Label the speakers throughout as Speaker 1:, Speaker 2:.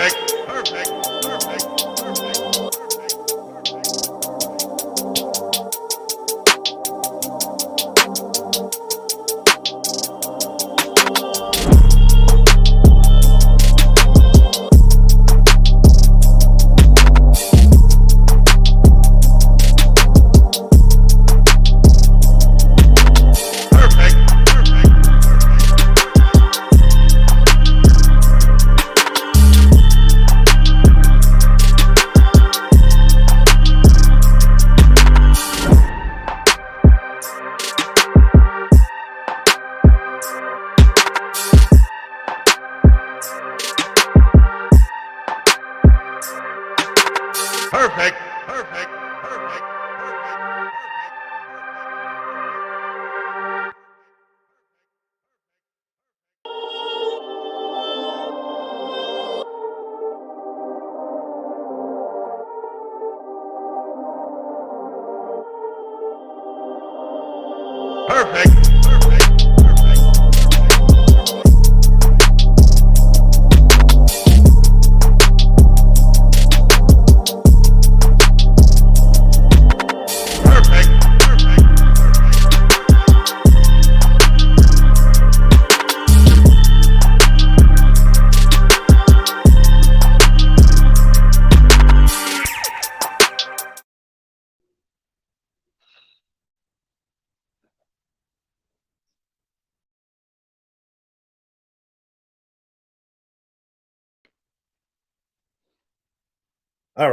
Speaker 1: All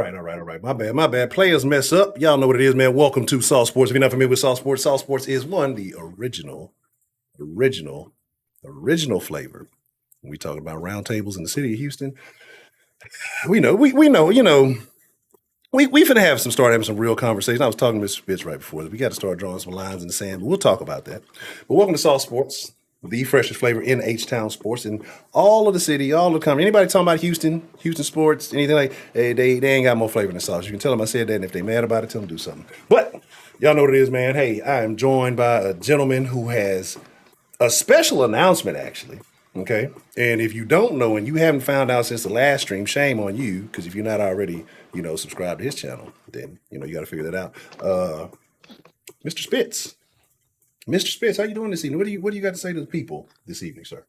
Speaker 1: right. My bad. Players mess up. Y'all know what it is, man. Welcome to Salt Sports. If you're not familiar with Salt Sports is the original flavor. When we talk about roundtables in the city of Houston, we know, we finna have some real conversation. I was talking to Mr. Spitz right before this. We got to start drawing some lines in the sand, but we'll talk about that. But welcome to Salt Sports, the freshest flavor in H-Town sports and all of the city, all of the country. Anybody talking about Houston sports, anything like, hey, they ain't got more flavor than sauce. You can tell them I said that, and if they mad about it, tell them to do something. But y'all know what it is, man. Hey, I am joined by a gentleman who has a special announcement, actually. Okay, and if you don't know and you haven't found out since the last stream, shame on you, because if you're not already, subscribed to his channel, then you got to figure that out. Mr. Spitz. Mr. Spitz, how you doing this evening? What do you got to say to the people this evening, sir?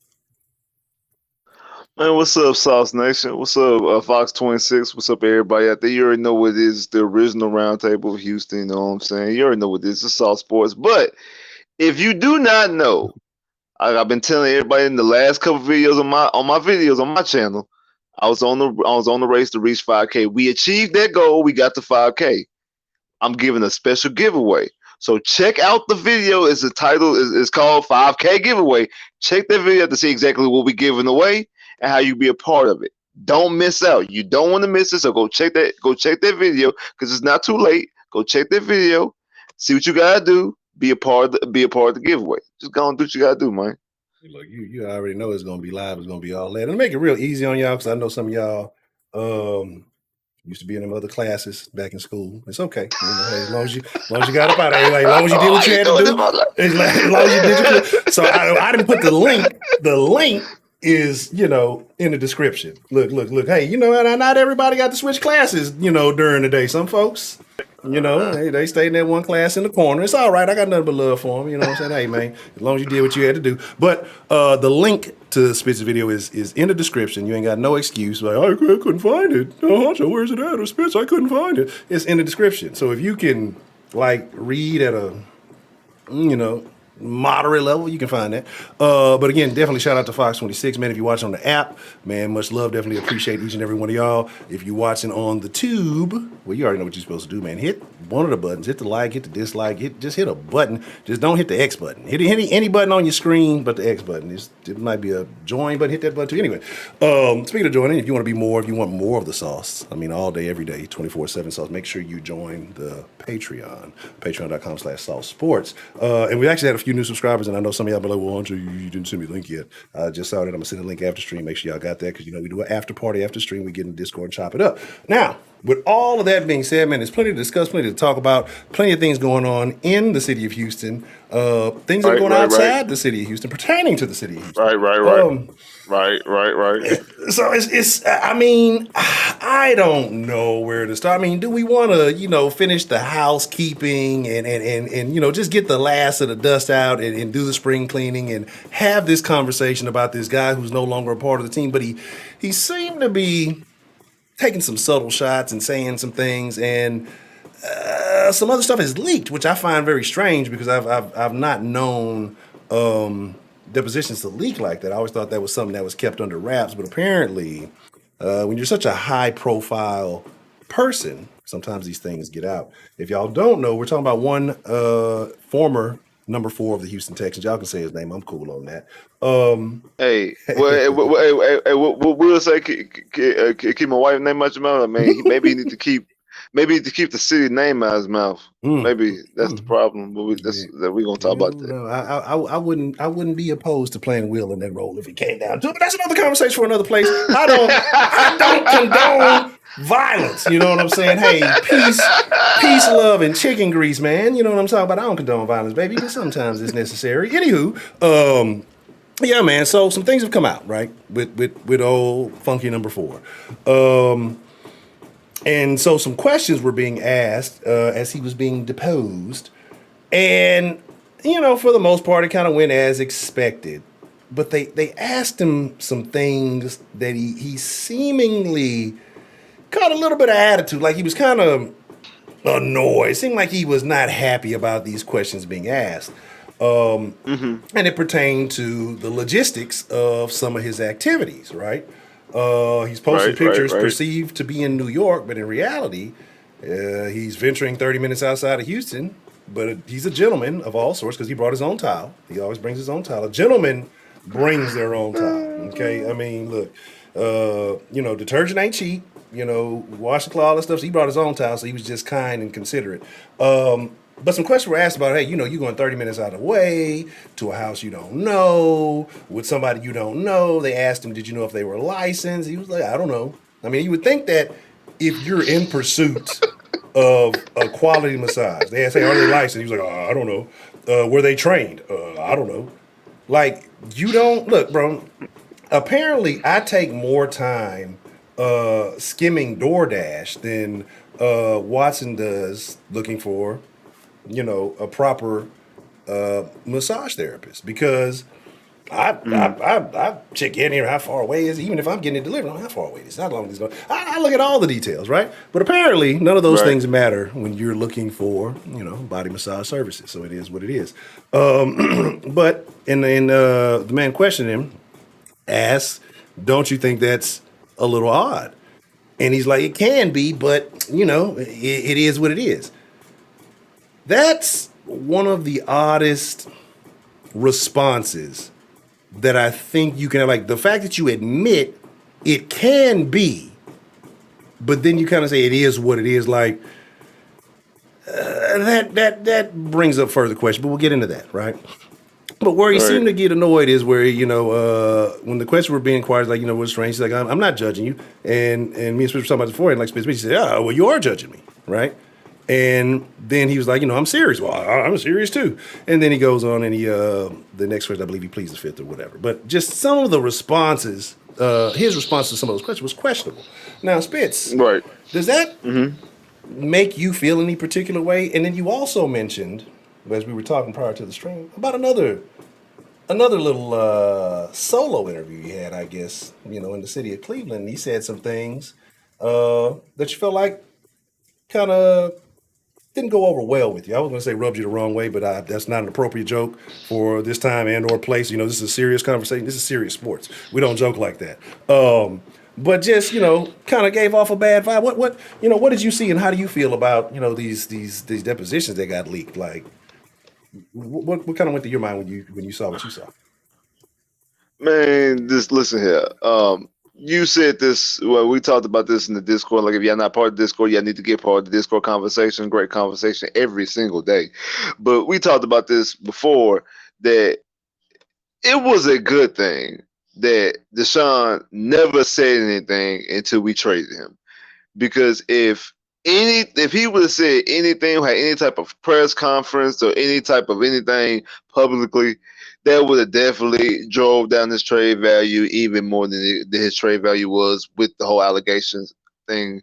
Speaker 2: Man, what's up, Sauce Nation? What's up, Fox 26? What's up, everybody out there? You already know what it is, the original roundtable of Houston, you know what I'm saying? You already know what it is, it's Sauce Sports. But if you do not know, I've been telling everybody in the last couple videos on my videos on my channel, I was on the race to reach 5K. We achieved that goal. We got to 5K. I'm giving a special giveaway. So check out the video. Is the title is called 5K giveaway. Check that video to see exactly what we're giving away and how you be a part of it. Don't miss out. You don't want to miss it. So go check that video because it's not too late. Go check that video. See what you gotta do. Be a part of the giveaway. Just go and do what you gotta do, man.
Speaker 1: Look, you already know it's gonna be live. It's gonna be all that, and make it real easy on y'all because I know some of y'all used to be in them other classes back in school. It's okay, hey, as long as you got up out of here, like, as long as you did what you had to do. As long as you did your so I didn't put the link. The link is in the description. Look. Hey, not everybody got to switch classes. During the day, some folks. They stayed in that one class in the corner. It's all right. I got nothing but love for them. You know what I'm saying? Hey, man, as long as you did what you had to do. But the link to Spitz's video is in the description. You ain't got no excuse. Like, I couldn't find it. Oh, Honcho, where's it at? Or Spitz, I couldn't find it. It's in the description. So if you can, read at a, moderate level, you can find that. But again, definitely shout out to Fox 26, man. If you're watching on the app, man, much love. Definitely appreciate each and every one of y'all. If you're watching on the tube, well, you already know what you're supposed to do, man. Hit one of the buttons. Hit the like, hit the dislike, just hit a button. Just don't hit the X button. Hit any button on your screen but the X button. It might be a join button. Hit that button too. Anyway, speaking of joining, if you want more of the sauce, all day, every day, 24/7 sauce, make sure you join the Patreon, patreon.com/saucesports. And we actually had a few new subscribers, and I know some of y'all be like, well, Honcho, you didn't send me the link yet. I just saw that. I'm going to send a link after stream. Make sure y'all got that because, we do an after party after stream. We get in Discord and chop it up. Now, with all of that being said, man, there's plenty to discuss, plenty to talk about, plenty of things going on in the city of Houston, things that are going outside the city of Houston, pertaining to the city of Houston.
Speaker 2: Right.
Speaker 1: So it's I mean, I don't know where to start. I mean, do we want to, finish the housekeeping and just get the last of the dust out and do the spring cleaning and have this conversation about this guy who's no longer a part of the team, but he seemed to be taking some subtle shots and saying some things, and some other stuff has leaked, which I find very strange because I've not known depositions to leak like that. I always thought that was something that was kept under wraps, but apparently, when you're such a high-profile person, sometimes these things get out. If y'all don't know, we're talking about one former number 4 of the Houston Texans. Y'all can say his name. I'm cool on that.
Speaker 2: We'll say keep my wife's name out your mouth. I mean, maybe he need to keep the city name out of his mouth. Maybe that's the problem. But that we're gonna talk about that.
Speaker 1: No, I wouldn't be opposed to playing Will in that role if it came down to it. But that's another conversation for another place. I don't condone violence. You know what I'm saying? Hey, peace, love, and chicken grease, man. You know what I'm talking about? I don't condone violence, baby, but sometimes it's necessary. Anywho, yeah, man. So some things have come out, right? With old funky number 4. And so some questions were being asked as he was being deposed. And, for the most part, it kind of went as expected. But they asked him some things that he seemingly got a little bit of attitude. Like he was kind of annoyed. It seemed like he was not happy about these questions being asked. And it pertained to the logistics of some of his activities, right? He's posting pictures perceived to be in New York, but in reality, he's venturing 30 minutes outside of Houston. But he's a gentleman of all sorts because he brought his own towel. He always brings his own towel. A gentleman brings their own towel. Okay, I mean, look, detergent ain't cheap. Wash the claw and stuff. So he brought his own towel, so he was just kind and considerate. But some questions were asked about, hey, you're going 30 minutes out of the way to a house you don't know, with somebody you don't know. They asked him, did you know if they were licensed? He was like, I don't know. I mean, you would think that if you're in pursuit of a quality massage, they asked, hey, are they licensed? He was like, I don't know. Were they trained? I don't know. Like, you don't, look, bro, apparently I take more time skimming DoorDash than Watson does looking for a proper massage therapist, because I check in here how far away is it, even if I'm getting it delivered, how far away it is, how long it's going. I look at all the details, right? But apparently none of those things matter when you're looking for body massage services. So it is what it is. But the man questioning him asks, don't you think that's a little odd? And he's like, it can be, but it is what it is. That's one of the oddest responses that I think you can have. Like the fact that you admit it can be, but then you kind of say it is what it is. Like that brings up further questions, but we'll get into that, right? But where he seemed to get annoyed is where, when the questions were being inquired, like, what's strange? He's like, I'm not judging you. And me and Spitz were talking about this before, and like Spitz, he said, well, you are judging me, right? And then he was like, I'm serious. Well, I'm serious too. And then he goes on and the next question, I believe he pleads the fifth or whatever. But just some of the responses, his response to some of those questions was questionable. Now, Spitz, does that make you feel any particular way? And then you also mentioned, as we were talking prior to the stream, about another little solo interview you had, I guess, in the city of Cleveland. He said some things that you felt like kind of didn't go over well with you. I was going to say rubbed you the wrong way, but that's not an appropriate joke for this time and or place. This is a serious conversation. This is serious sports. We don't joke like that. But just, kind of gave off a bad vibe. What did you see, and how do you feel about, these depositions that got leaked? Like, what kind of went through your mind when you saw what you saw?
Speaker 2: Man, just listen here. you said this. Well, we talked about this in the Discord. Like, if y'all not part of the Discord, y'all need to get part of the Discord conversation. Great conversation every single day. But we talked about this before, that it was a good thing that Deshaun never said anything until we traded him. Because if he would have said anything, had any type of press conference or any type of anything publicly, that would have definitely drove down his trade value even more than his trade value was with the whole allegations thing.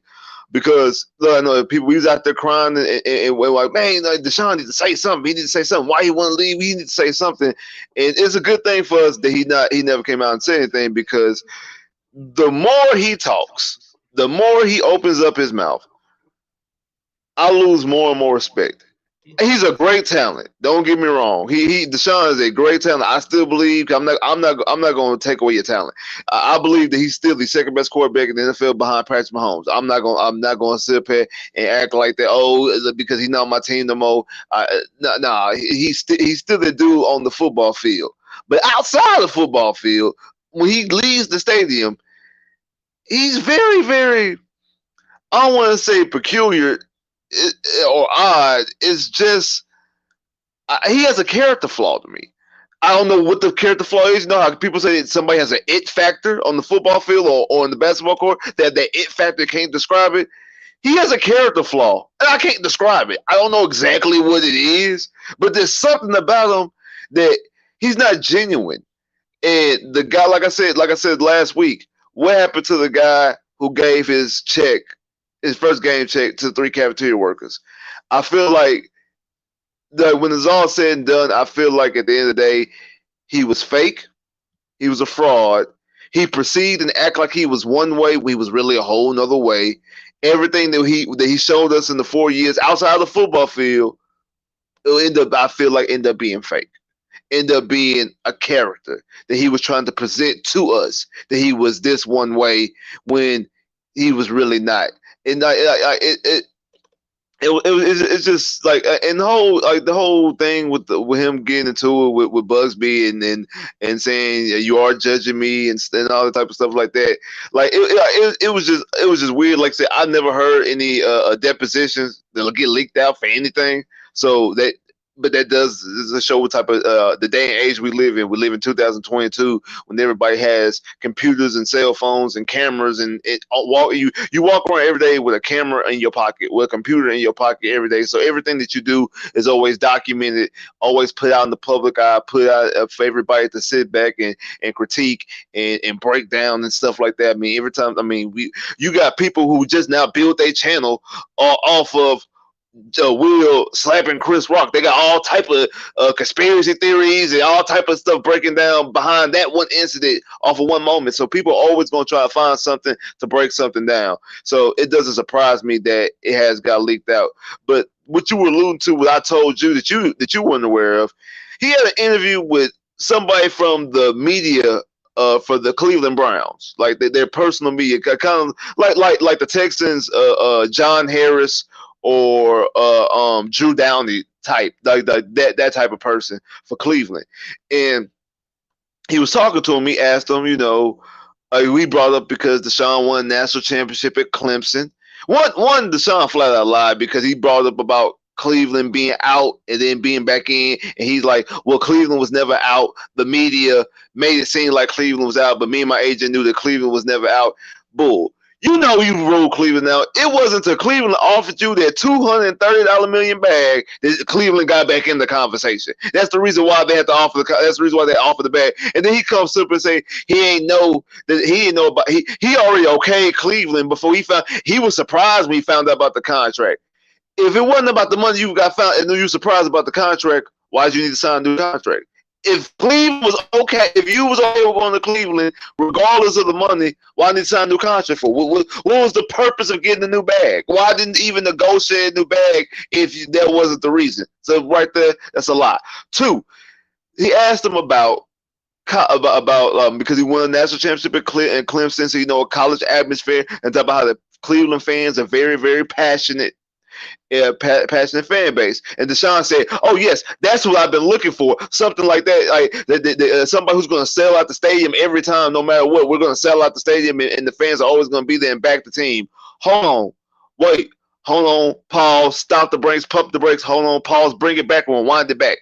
Speaker 2: Because look, I know people, we was out there crying and we're like, man, Deshaun needs to say something. He needs to say something. Why he want to leave? He needs to say something. And it's a good thing for us that he never came out and said anything, because the more he talks, the more he opens up his mouth, I lose more and more respect. He's a great talent. Don't get me wrong. Deshaun is a great talent. I still believe. I'm not going to take away your talent. I believe that he's still the second best quarterback in the NFL behind Patrick Mahomes. I'm not going to sit up here and act like that. Oh, because he's not on my team no more. No, he's still the dude on the football field. But outside the football field, when he leaves the stadium, he's very, very, I don't want to say peculiar or odd. It's just, he has a character flaw to me. I don't know what the character flaw is. You know how people say that somebody has an it factor on the football field or in the basketball court, that it factor can't describe it. He has a character flaw, and I can't describe it. I don't know exactly what it is, but there's something about him that he's not genuine. And the guy, like I said last week, what happened to the guy who gave his first game check to 3 cafeteria workers? I feel like that when it's all said and done, I feel like at the end of the day, he was fake. He was a fraud. He proceeded and act like he was one way when he was really a whole nother way. Everything that he showed us in the 4 years outside the football field, I feel like ended up being fake. End up being a character that he was trying to present to us, that he was this one way when he was really not. And it's just like, and the whole thing with him getting into it with Bugsby and saying you are judging me and all the type of stuff like that. Like it was just weird. Like I said, I never heard any depositions that'll get leaked out for anything. So but that does show what type of the day and age we live in. We live in 2022 when everybody has computers and cell phones and cameras, and you walk around every day with a camera in your pocket, with a computer in your pocket every day. So everything that you do is always documented, always put out in the public eye, put out for everybody to sit back and critique and break down and stuff like that. I mean, every time, you got people who just now build their channel off of Will slapping Chris Rock. They got all type of conspiracy theories and all type of stuff breaking down behind that one incident off of one moment. So people are always going to try to find something to break something down. So it doesn't surprise me that it has got leaked out. But what you were alluding to, what I told you that you weren't aware of, he had an interview with somebody from the media for the Cleveland Browns, like their personal media, kind of like the Texans, John Harris or Drew Downey type, like that type of person for Cleveland. And he was talking to him. He asked him, we brought up because Deshaun won a national championship at Clemson. One Deshaun flat out lied, because he brought up about Cleveland being out and then being back in, and he's like, well, Cleveland was never out. The media made it seem like Cleveland was out, but me and my agent knew that Cleveland was never out. Bull. You ruled Cleveland out. It wasn't until Cleveland offered you that $230 million bag that Cleveland got back in the conversation. That's the reason why they had to offer that's the reason why they offered the bag. And then he comes up and say he didn't know about he already okayed Cleveland before he was surprised when he found out about the contract. If it wasn't about the money you got found and you were surprised about the contract, why did you need to sign a new contract? If Cleveland was okay, if you was okay with going to Cleveland, regardless of the money, why didn't you sign a new contract for? What was the purpose of getting a new bag? Why didn't even negotiate a new bag if that wasn't the reason? So right there, that's a lot. 2, he asked him about because he won a national championship in Clemson, so a college atmosphere, and talk about how the Cleveland fans are very, very passionate. passionate fan base. And Deshaun said, "Oh yes, that's what I've been looking for. Something like that, like somebody who's going to sell out the stadium every time, no matter what. We're going to sell out the stadium, and the fans are always going to be there and back the team." Hold on, wait, hold on, pause, stop the brakes, pump the brakes. Hold on, pause, bring it back, and wind it back.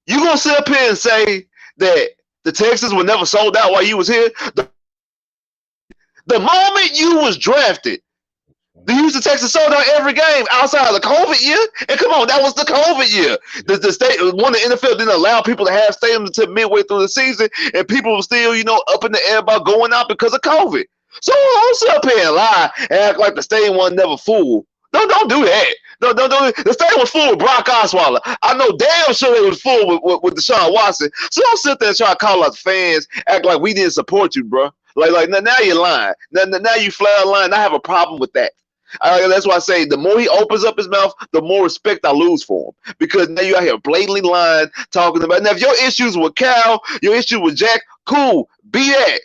Speaker 2: You gonna sit up here and say that the Texans were never sold out while you was here? The moment you was drafted, the Houston Texans sold out every game outside of the COVID year. And come on, that was the COVID year. The state, one, the NFL didn't allow people to have stadiums until midway through the season, and people were still, up in the air about going out because of COVID. So don't sit up here and lie and act like the stadium was never full. Don't do that. No, the stadium was full with Brock Osweiler. I know damn sure it was full with Deshaun Watson. So don't sit there and try to call out the fans, act like we didn't support you, bro. Like now you're lying. Now you flat out lying. I have a problem with that. That's why I say the more he opens up his mouth, the more respect I lose for him. Because now you out here blatantly lying, talking about. Now if your issues with Cal, your issue with Jack, cool, be that.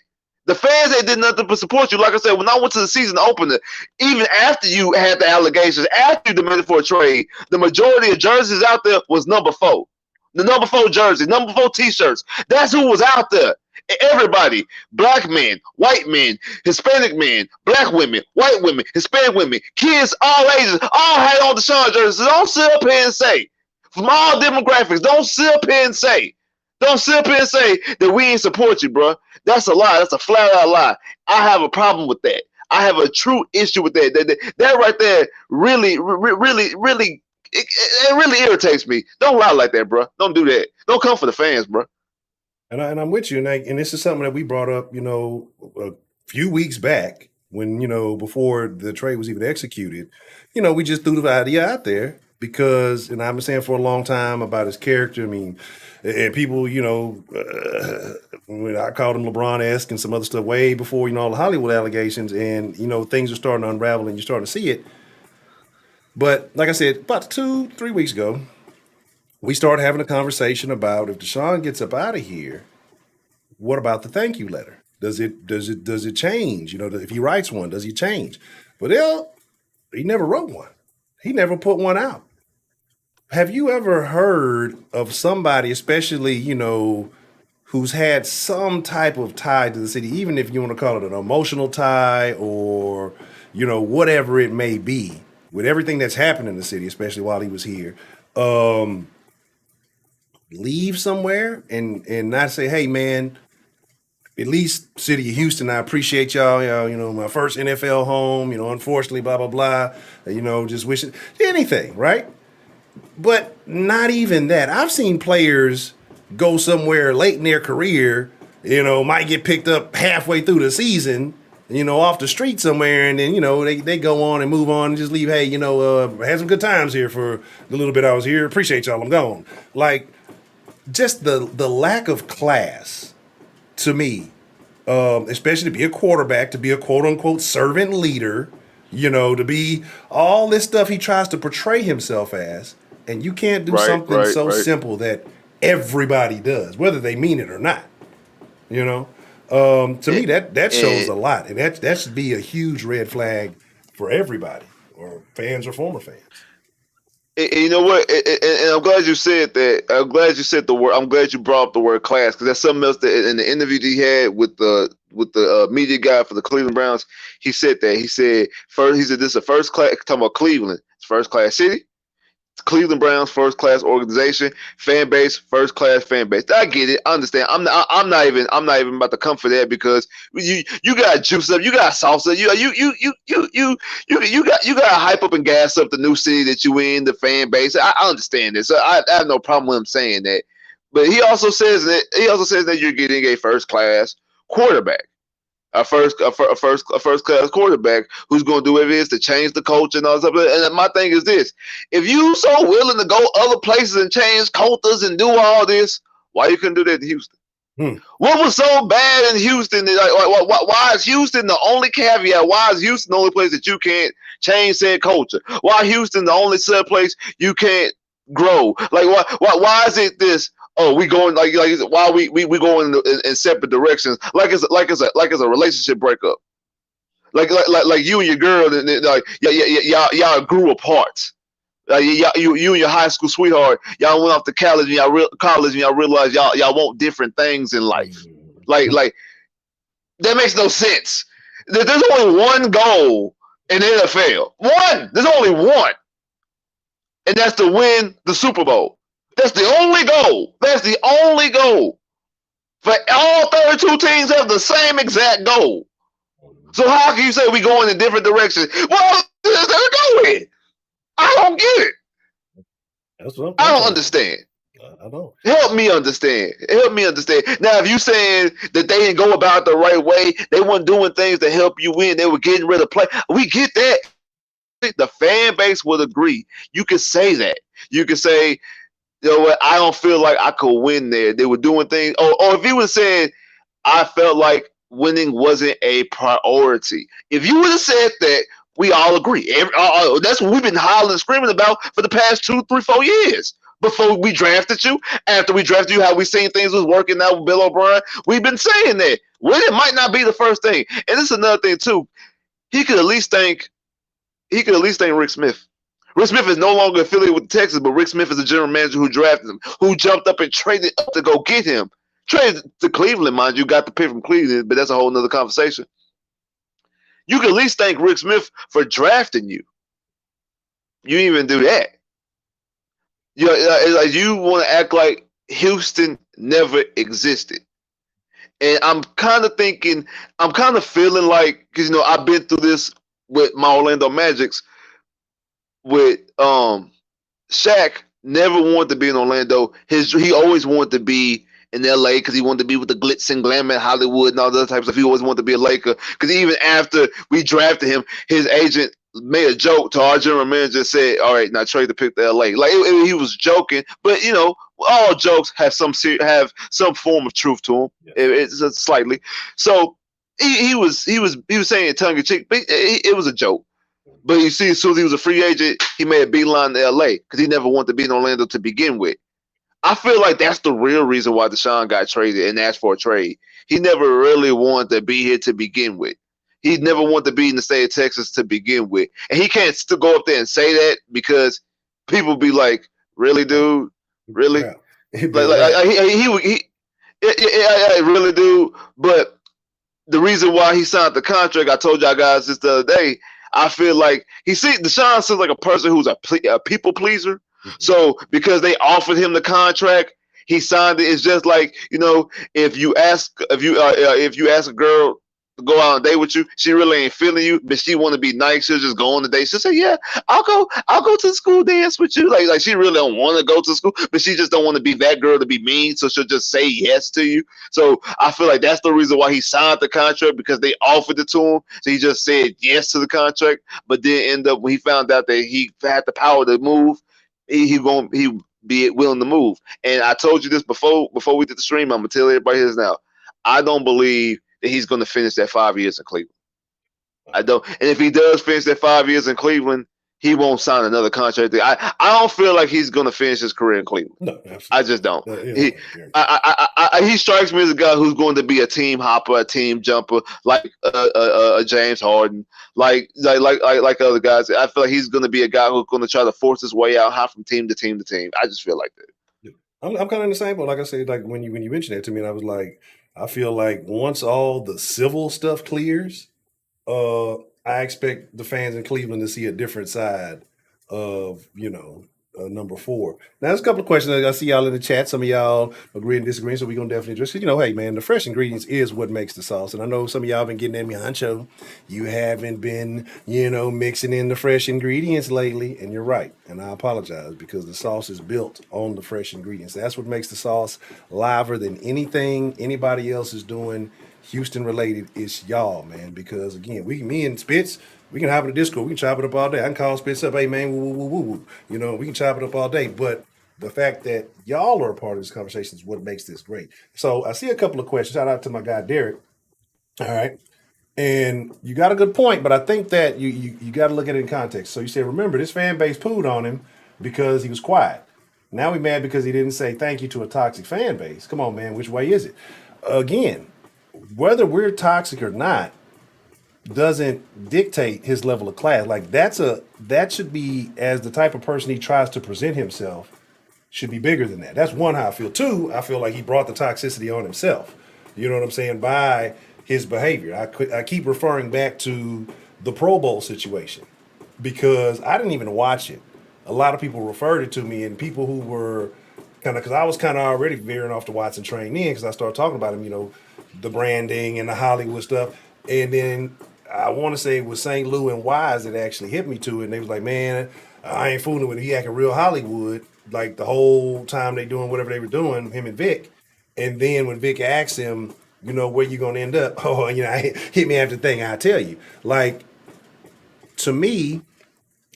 Speaker 2: The fans ain't did nothing but support you. Like I said, when I went to the season opener, even after you had the allegations, after you demanded for a trade, the majority of jerseys out there was number 4. The number 4 jersey, number 4 t-shirts. That's who was out there. Everybody, black men, white men, Hispanic men, black women, white women, Hispanic women, kids, all ages, all had on Deshaun jerseys. So don't sit up here and say, from all demographics, don't sit up here and say that we ain't support you, bro. That's a lie. That's a flat out lie. I have a problem with that. I have a true issue with that. That right there really, it really irritates me. Don't lie like that, bro. Don't do that. Don't come for the fans, bro.
Speaker 1: And I'm with you, and this is something that we brought up, a few weeks back when, before the trade was even executed. We just threw the idea out there because, and I've been saying for a long time about his character. I mean, and people, when I called him LeBron-esque and some other stuff way before, all the Hollywood allegations, and, things are starting to unravel and you're starting to see it. But like I said, about 2-3 weeks ago, we started having a conversation about if Deshaun gets up out of here, what about the thank you letter? Does it change? If he writes one, does he change? But he never wrote one. He never put one out. Have you ever heard of somebody, especially, who's had some type of tie to the city, even if you want to call it an emotional tie or, whatever it may be, with everything that's happened in the city, especially while he was here, leave somewhere and not say, hey, man, at least city of Houston, I appreciate y'all, my first NFL home, unfortunately, blah, blah, blah, just wishing anything, right? But not even that. I've seen players go somewhere late in their career, might get picked up halfway through the season, off the street somewhere, and then, they go on and move on and just leave, hey, had some good times here for the little bit I was here. Appreciate y'all, I'm gone. Like, just the lack of class to me, especially to be a quarterback, to be a quote-unquote servant leader, to be all this stuff he tries to portray himself as, and you can't do something so simple that everybody does, whether they mean it or not. To me, that shows a lot, and that should be a huge red flag for everybody, or fans or former fans.
Speaker 2: And you know what? And I'm glad you said that. I'm glad you said the word. I'm glad you brought up the word class, because that's something else that in the interview that he had with the media guy for the Cleveland Browns, he said that. He said this is a first class, talking about Cleveland, it's first class city. Cleveland Browns, first class organization, fan base, first class fan base. I get it. I understand. I'm not even about to come for that, because you got juice up, you got sauce up, you got to hype up and gas up the new city that you in, the fan base. I understand this. So I have no problem with him saying that. But he also says that you're getting a first class quarterback. A first class quarterback who's going to do whatever it is to change the culture and all that stuff. And my thing is this: if you so willing to go other places and change cultures and do all this, why you couldn't do that in Houston? What was so bad in Houston? Why is Houston the only caveat? Why is Houston the only place that you can't change said culture? Why Houston the only said place you can't grow? Like why is it this? Oh, we going like why we going in separate directions? Like it's a relationship breakup. Like you and your girl, like y'all grew apart. You and your high school sweetheart, y'all went off to college and y'all realized y'all want different things in life. Like that makes no sense. There's only one goal in the NFL. One. There's only one, and that's to win the Super Bowl. That's the only goal. That's the only goal. For all 32 teams have the same exact goal. So how can you say we going in different directions? Well, they're going. I don't get it.
Speaker 1: That's what
Speaker 2: I don't understand.
Speaker 1: I don't.
Speaker 2: Help me understand. Help me understand. Now, if you saying that they didn't go about it the right way, they weren't doing things to help you win, they were getting rid of play. We get that. The fan base would agree. You could say that. You could say, you know what, I don't feel like I could win there. They were doing things. Or if you would have said, I felt like winning wasn't a priority. If you would have said that, we all agree. That's what we've been hollering and screaming about for the past 2, 3, 4 years. Before we drafted you, after we drafted you, how we seen things was working out with Bill O'Brien. We've been saying that. Winning might not be the first thing. And this is another thing too. He could at least thank Rick Smith. Rick Smith is no longer affiliated with the Texans, but Rick Smith is the general manager who drafted him, who jumped up and traded up to go get him. Traded to Cleveland, mind you, got the pick from Cleveland, but that's a whole nother conversation. You can at least thank Rick Smith for drafting you. You didn't even do that. You want to act like Houston never existed. And I'm kind of feeling like, because I've been through this with my Orlando Magics, with Shaq never wanted to be in Orlando. He always wanted to be in LA because he wanted to be with the glitz and glamour in Hollywood and all those types of stuff. He always wanted to be a Laker. Because even after we drafted him, his agent made a joke to our general manager and said, all right, now trade the pick to LA. Like he was joking, but all jokes have some form of truth to them. Yeah. It's slightly. So he was saying it tongue in cheek, but it was a joke. But you see, as soon as he was a free agent, he made a beeline to LA because he never wanted to be in Orlando to begin with. I feel like that's the real reason why Deshaun got traded and asked for a trade. He never really wanted to be here to begin with. He never wanted to be in the state of Texas to begin with. And he can't still go up there and say that because people be like, really, dude? Really? Yeah. Really, dude? But the reason why he signed the contract, I told y'all guys this the other day, I feel like Deshaun seems like a person who's a people pleaser. Mm-hmm. So because they offered him the contract, he signed it. It's just like, if you ask a girl to go out on a date with you, she really ain't feeling you, but she want to be nice. She'll just go on the date. She'll say, "Yeah, I'll go to the school dance with you." Like she really don't want to go to school, but she just don't want to be that girl to be mean. So she'll just say yes to you. So I feel like that's the reason why he signed the contract, because they offered it to him. So he just said yes to the contract, but then end up when he found out that he had the power to move, he be willing to move. And I told you this before we did the stream. I'm gonna tell everybody this now. I don't believe that he's going to finish that 5 years in Cleveland. I don't. And if he does finish that 5 years in Cleveland, he won't sign another contract. I don't feel like he's going to finish his career in Cleveland. No, absolutely. I just don't. He strikes me as a guy who's going to be a team hopper, a team jumper, like a James Harden, like other guys. I feel like he's going to be a guy who's going to try to force his way out, hop from team to team to team. I just feel like that.
Speaker 1: I'm kind of in the same boat. Like I said, like when you mentioned that to me, and I was like, I feel like once all the civil stuff clears, I expect the fans in Cleveland to see a different side of, number 4. Now, there's a couple of questions. I see y'all in the chat. Some of y'all agree and disagree, so we're going to definitely address it. Hey, man, the fresh ingredients is what makes the sauce. And I know some of y'all been getting at me, Honcho, you haven't been, mixing in the fresh ingredients lately. And you're right. And I apologize because the sauce is built on the fresh ingredients. That's what makes the sauce liver than anything anybody else is doing Houston related. It's y'all, man, because again, me and Spitz, we can hop in the Discord. We can chop it up all day. I can call Spitz up, hey man, woo. We can chop it up all day. But the fact that y'all are a part of this conversation is what makes this great. So I see a couple of questions. Shout out to my guy Derek. All right. And you got a good point, but I think that you got to look at it in context. So you say, remember, this fan base pooed on him because he was quiet. Now we mad because he didn't say thank you to a toxic fan base. Come on, man, which way is it? Again, whether we're toxic or not, doesn't dictate his level of class. Like that should be, as the type of person he tries to present himself, should be bigger than that. That's one, how I feel. Two, I feel like he brought the toxicity on himself. You know what I'm saying? By his behavior. I keep referring back to the Pro Bowl situation because I didn't even watch it. A lot of people referred it to me, and people who were kind of, because I was kind of already veering off the Watson train then, because I started talking about him, the branding and the Hollywood stuff. And then I want to say it was St. Louis and Wise that actually hit me to it. And they was like, man, I ain't fooling with it. He acting real Hollywood like the whole time they doing whatever they were doing, him and Vic. And then when Vic asked him, where you going to end up? Oh, hit me after the thing, I'll tell you. Like, to me,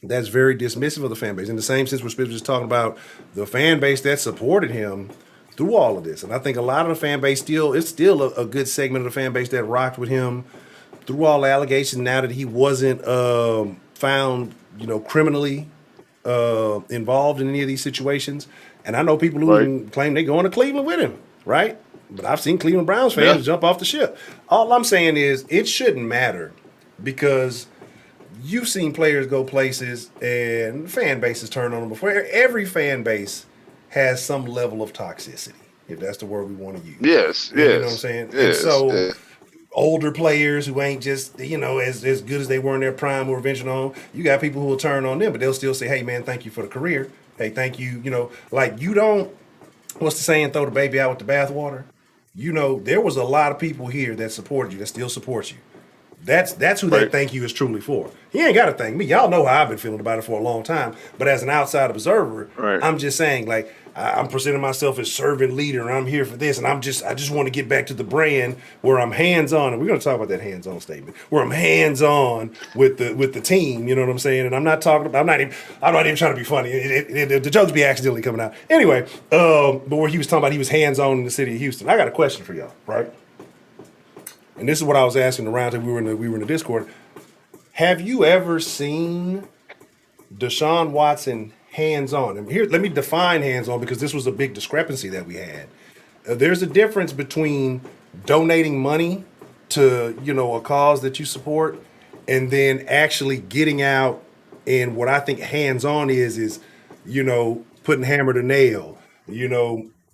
Speaker 1: that's very dismissive of the fan base. In the same sense, where Spitz was just talking about the fan base that supported him through all of this. And I think a lot of the fan base it's still a good segment of the fan base that rocked with him through all the allegations. Now that he wasn't found, criminally involved in any of these situations. And I know people who even claim they going to Cleveland with him, right? But I've seen Cleveland Browns fans jump off the ship. All I'm saying is it shouldn't matter because you've seen players go places and fan bases turn on them before. Every fan base has some level of toxicity, if that's the word we want to use.
Speaker 2: Yes,
Speaker 1: You know what I'm saying?
Speaker 2: Yes,
Speaker 1: and so
Speaker 2: yes.
Speaker 1: older players who ain't just, as good as they were in their prime who are venturing on, you got people who will turn on them, but they'll still say, hey, man, thank you for the career. Hey, thank you. Like you don't, what's the saying, throw the baby out with the bathwater? There was a lot of people here that supported you, that still support you. That's who that thank you is truly for. He ain't got to thank me. Y'all know how I've been feeling about it for a long time. But as an outside observer, I'm just saying, like, I'm presenting myself as servant leader, and I'm here for this, and I just want to get back to the brand where I'm hands on, and we're going to talk about that hands on statement, where I'm hands on with the team. You know what I'm saying? And I'm not even trying to be funny. The jokes be accidentally coming out anyway. But where he was talking about he was hands on in the city of Houston. I got a question for y'all, right? And this is what I was asking around till we were in the Discord. Have you ever seen Deshaun Watson hands-on? And here, let me define hands-on because this was a big discrepancy that we had. There's a difference between donating money to, a cause that you support and then actually getting out, and what I think hands-on is, putting hammer to nail,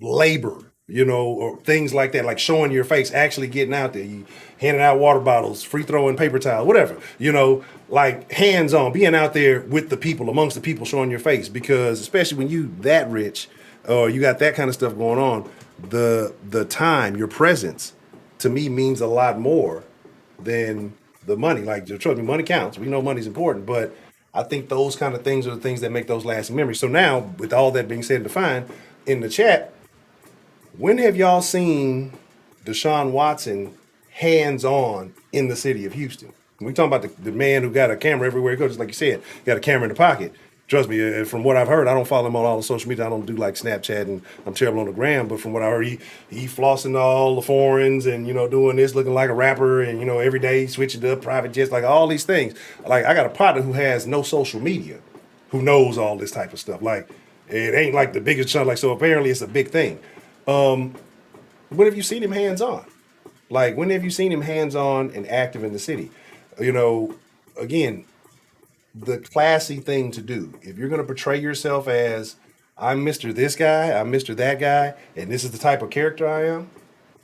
Speaker 1: labor, or things like that, like showing your face, actually getting out there, you handing out water bottles, free throwing paper towel, whatever, like hands on, being out there with the people, amongst the people, showing your face. Because especially when you that rich or you got that kind of stuff going on, the time, your presence, to me means a lot more than the money. Like, trust me, money counts. We know money's important, but I think those kind of things are the things that make those lasting memories. So now, with all that being said and defined, in the chat, when have y'all seen Deshaun Watson hands-on in the city of Houston? We talking about the man who got a camera everywhere he goes, just like you said, got a camera in the pocket. Trust me, from what I've heard, I don't follow him on all the social media. I don't do like Snapchat, and I'm terrible on the gram. But from what I heard, he flossing all the foreigns and doing this, looking like a rapper, and every day he switching up private jets, like all these things. Like I got a partner who has no social media, who knows all this type of stuff. Like it ain't like the biggest chunk. Like so, apparently it's a big thing. When have you seen him hands-on? Like, when have you seen him hands-on and active in the city? Again, the classy thing to do, if you're going to portray yourself as, I'm Mr. this guy, I'm Mr. that guy, and this is the type of character I am,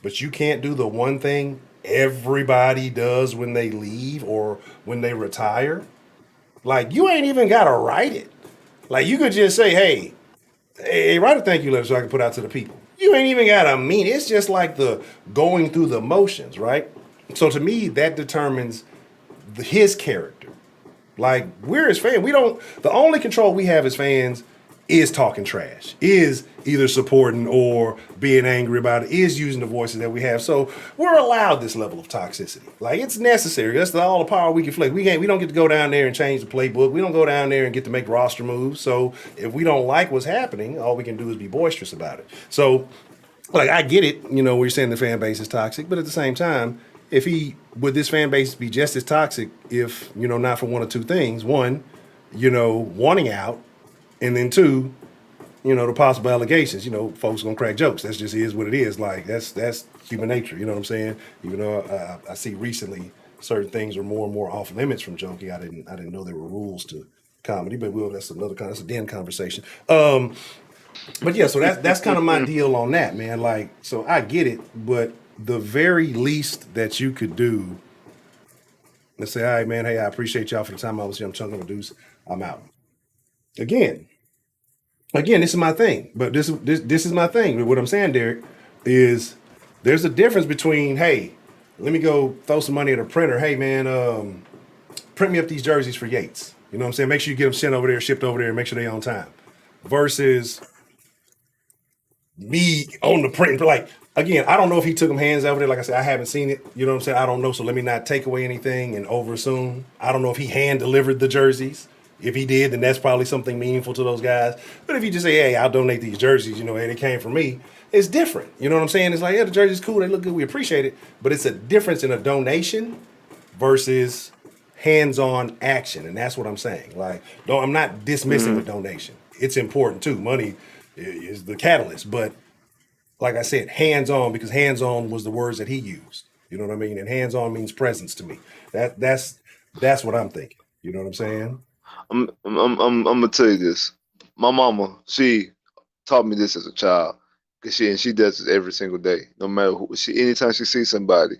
Speaker 1: but you can't do the one thing everybody does when they leave or when they retire, like, you ain't even got to write it. Like, you could just say, hey, write a thank you letter so I can put out to the people. You ain't even got to mean it. It's just like the going through the motions, right? So to me, that determines his character. Like, we're his fans. The only control we have as fans is talking trash, is either supporting or being angry about it, is using the voices that we have. So we're allowed this level of toxicity. Like, it's necessary. That's all the power we can flex. We don't get to go down there and change the playbook. We don't go down there and get to make roster moves. So if we don't like what's happening, all we can do is be boisterous about it. So, like, I get it, where you're saying the fan base is toxic, but at the same time, would this fan base be just as toxic if, not for one or two things? One, wanting out, and then two, the possible allegations. Folks gonna crack jokes. That's just is what it is. Like, that's human nature. You know what I'm saying? Even though I see recently certain things are more and more off limits from joking. I didn't know there were rules to comedy, but that's a den conversation. But yeah, so that's kind of my deal on that, man. Like, so I get it, but the very least that you could do, let's say, all right, man, hey, I appreciate y'all for the time I was here. I'm chunking the deuce. I'm out. Again, this is my thing. But this is my thing. What I'm saying, Derek, is there's a difference between, hey, let me go throw some money at a printer. Hey, man, print me up these jerseys for Yates. You know what I'm saying? Make sure you get them sent over there, shipped over there, and make sure they're on time. Versus me on the print. Like, again, I don't know if he took them hands over there. Like I said, I haven't seen it. You know what I'm saying? I don't know. So let me not take away anything and over assume. I don't know if he hand delivered the jerseys. If he did, then that's probably something meaningful to those guys. But if you just say, hey, I'll donate these jerseys, you know, hey, they came from me, it's different. You know what I'm saying? It's like, yeah, the jersey's cool. They look good. We appreciate it. But it's a difference in a donation versus hands-on action. And that's what I'm saying. Like, I'm not dismissing a donation. It's important too. Money is the catalyst. But like I said, hands-on, because hands-on was the words that he used. You know what I mean? And hands-on means presence to me. That's what I'm thinking. You know what I'm saying?
Speaker 2: I'm gonna tell you this. My mama, she taught me this as a child, cause she does this every single day. No matter who anytime she sees somebody,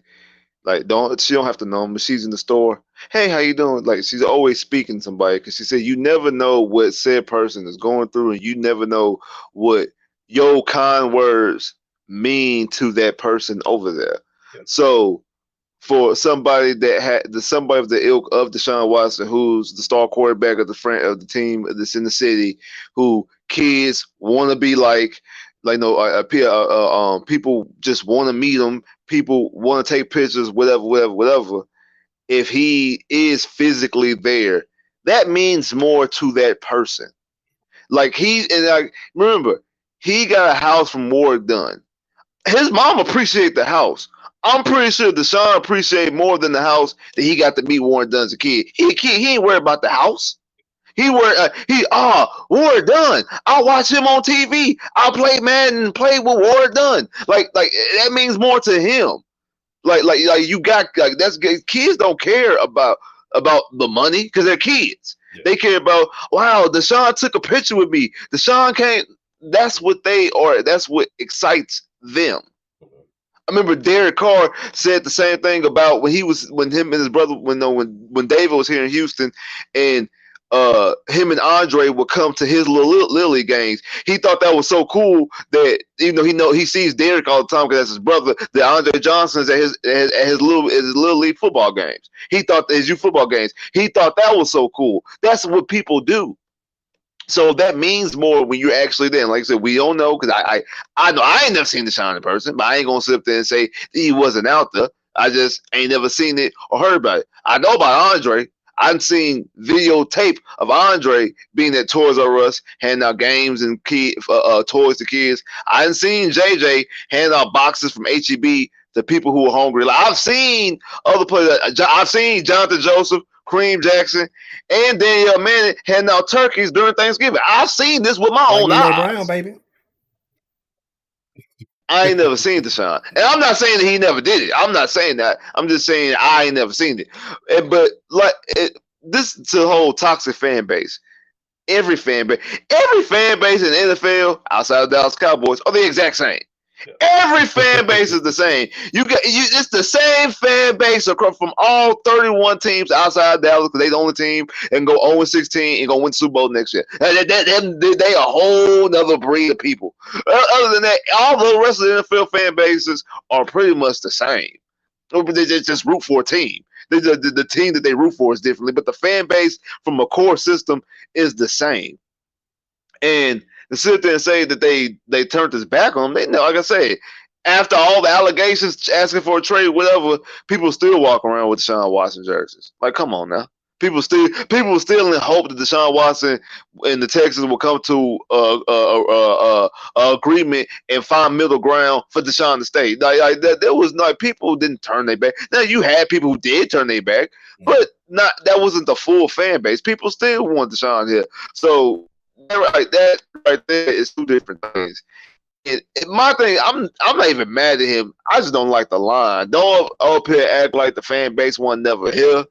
Speaker 2: like she don't have to know them, but she's in the store. Hey, how you doing? Like, she's always speaking to somebody, because she said you never know what said person is going through, and you never know what your kind words mean to that person over there.
Speaker 1: Yep.
Speaker 2: So for somebody that had somebody of the ilk of Deshaun Watson, who's the star quarterback of the team that's in the city, who kids want to be like people just want to meet him, people want to take pictures, whatever. If he is physically there, that means more to that person. Like, remember, he got a house from Ward done. His mom appreciate the house. I'm pretty sure Deshaun appreciate more than the house that he got to meet Warren Dunn as a kid. He ain't worried about the house. Warren Dunn. I'll watch him on TV. I'll play Madden and play with Warren Dunn. Like that means more to him. Like you got, like, that's kids don't care about the money because they're kids. Yeah. They care about, wow, Deshaun took a picture with me. Deshaun can't. That's what that's what excites them. I remember Derek Carr said the same thing about when him and his brother, when David was here in Houston, and him and Andre would come to his little Lily games. He thought that was so cool that, even though he sees Derek all the time because that's his brother, that Andre Johnson's at his little league football games. He thought his youth football games. He thought that was so cool. That's what people do. So that means more when you're actually there. And like I said, we don't know, because I know I ain't never seen Deshaun in person, but I ain't gonna sit up there and say he wasn't out there. I just ain't never seen it or heard about it. I know about Andre. I've seen videotape of Andre being at Toys R Us handing out games and toys to kids. I've seen JJ hand out boxes from HEB to people who are hungry. Like, I've seen other players. I've seen Jonathan Joseph, Kareem Jackson, and Danielle Manning handing out turkeys during Thanksgiving. I've seen this with my own eyes.
Speaker 1: Brown, baby.
Speaker 2: I ain't never seen Deshaun. And I'm not saying that he never did it. I'm not saying that. I'm just saying I ain't never seen it. This is a whole toxic fan base. Every fan base in the NFL outside of Dallas Cowboys are the exact same. Every fan base is the same. It's the same fan base across from all 31 teams outside Dallas, because they the only team, and go 0-16 and go win the Super Bowl next year. They a whole nother breed of people. Other than that, all the rest of the NFL fan bases are pretty much the same. They just root for a team. The team that they root for is differently, but the fan base from a core system is the same. And to sit there and say that they turned his back on him, they know, like I said, after all the allegations, asking for a trade, whatever, people still walk around with Deshaun Watson jerseys. Like, come on now. People still in hope that Deshaun Watson and the Texans will come to agreement and find middle ground for Deshaun to stay. There was not, people didn't turn their back. Now, you had people who did turn their back, but that wasn't the full fan base. People still want Deshaun here. So that right there is two different things. My thing, I'm not even mad at him. I just don't like the line. Don't up here act like the fan base wasn't never here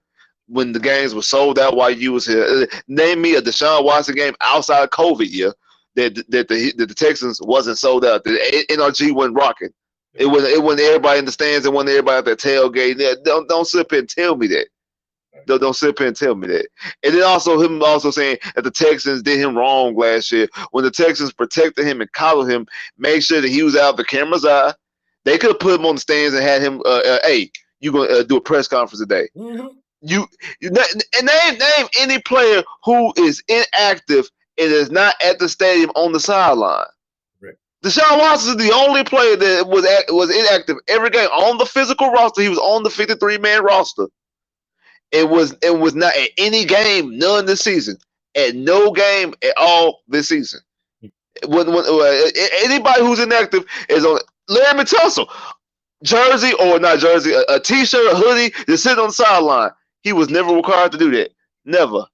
Speaker 2: when the games were sold out while you was here. Name me a Deshaun Watson game outside of COVID year that the Texans wasn't sold out. The NRG wasn't rocking. It wasn't everybody in the stands. It wasn't everybody at the tailgate. Don't sit up here and tell me that. Don't sit up here and tell me that. And then him also saying that the Texans did him wrong last year when the Texans protected him and coddled him, made sure that he was out of the camera's eye. They could have put him on the stands and had him, hey, you gonna do a press conference today.
Speaker 1: Mm-hmm.
Speaker 2: You and name any player who is inactive and is not at the stadium on the sideline.
Speaker 1: Right.
Speaker 2: Deshaun Watson is the only player that was inactive every game on the physical roster. He was on the 53-man roster. It was not at any game, none this season. At no game at all this season. Anybody who's inactive is on Larry Tunsil, jersey or not jersey, a t-shirt, a hoodie, just sitting on the sideline. He was never required to do that. Never.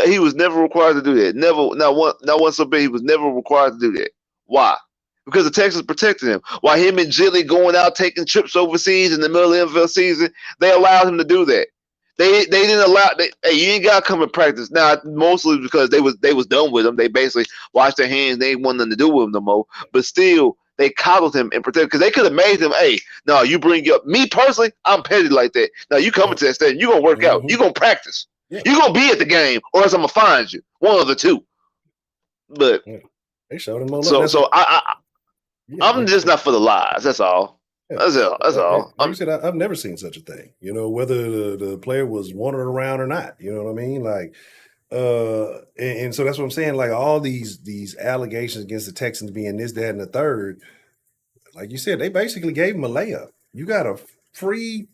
Speaker 2: He was never required to do that. Never, not once a bit. He was never required to do that. Why? Because the Texans protected him. While him and Jilly going out taking trips overseas in the middle of the NFL season, they allowed him to do that. They didn't allow. Hey, you ain't gotta come and practice now. Mostly because they was done with him. They basically washed their hands. They ain't want nothing to do with him no more. But still, they coddled him and protected because they could have made him. Hey, no, you bring up me personally. I'm petty like that. Now you coming to that stadium. You gonna work out. You gonna practice. Yeah. You gonna be at the game, or else I'm gonna find you. One of the two. But
Speaker 1: they showed him.
Speaker 2: I'm just not for the lies. That's all. Yeah. That's all.
Speaker 1: Like you said, I've never seen such a thing. You know, whether the player was wandering around or not. You know what I mean? Like, and so that's what I'm saying. Like all these allegations against the Texans being this, that, and the third. Like you said, they basically gave him a layup. You got a free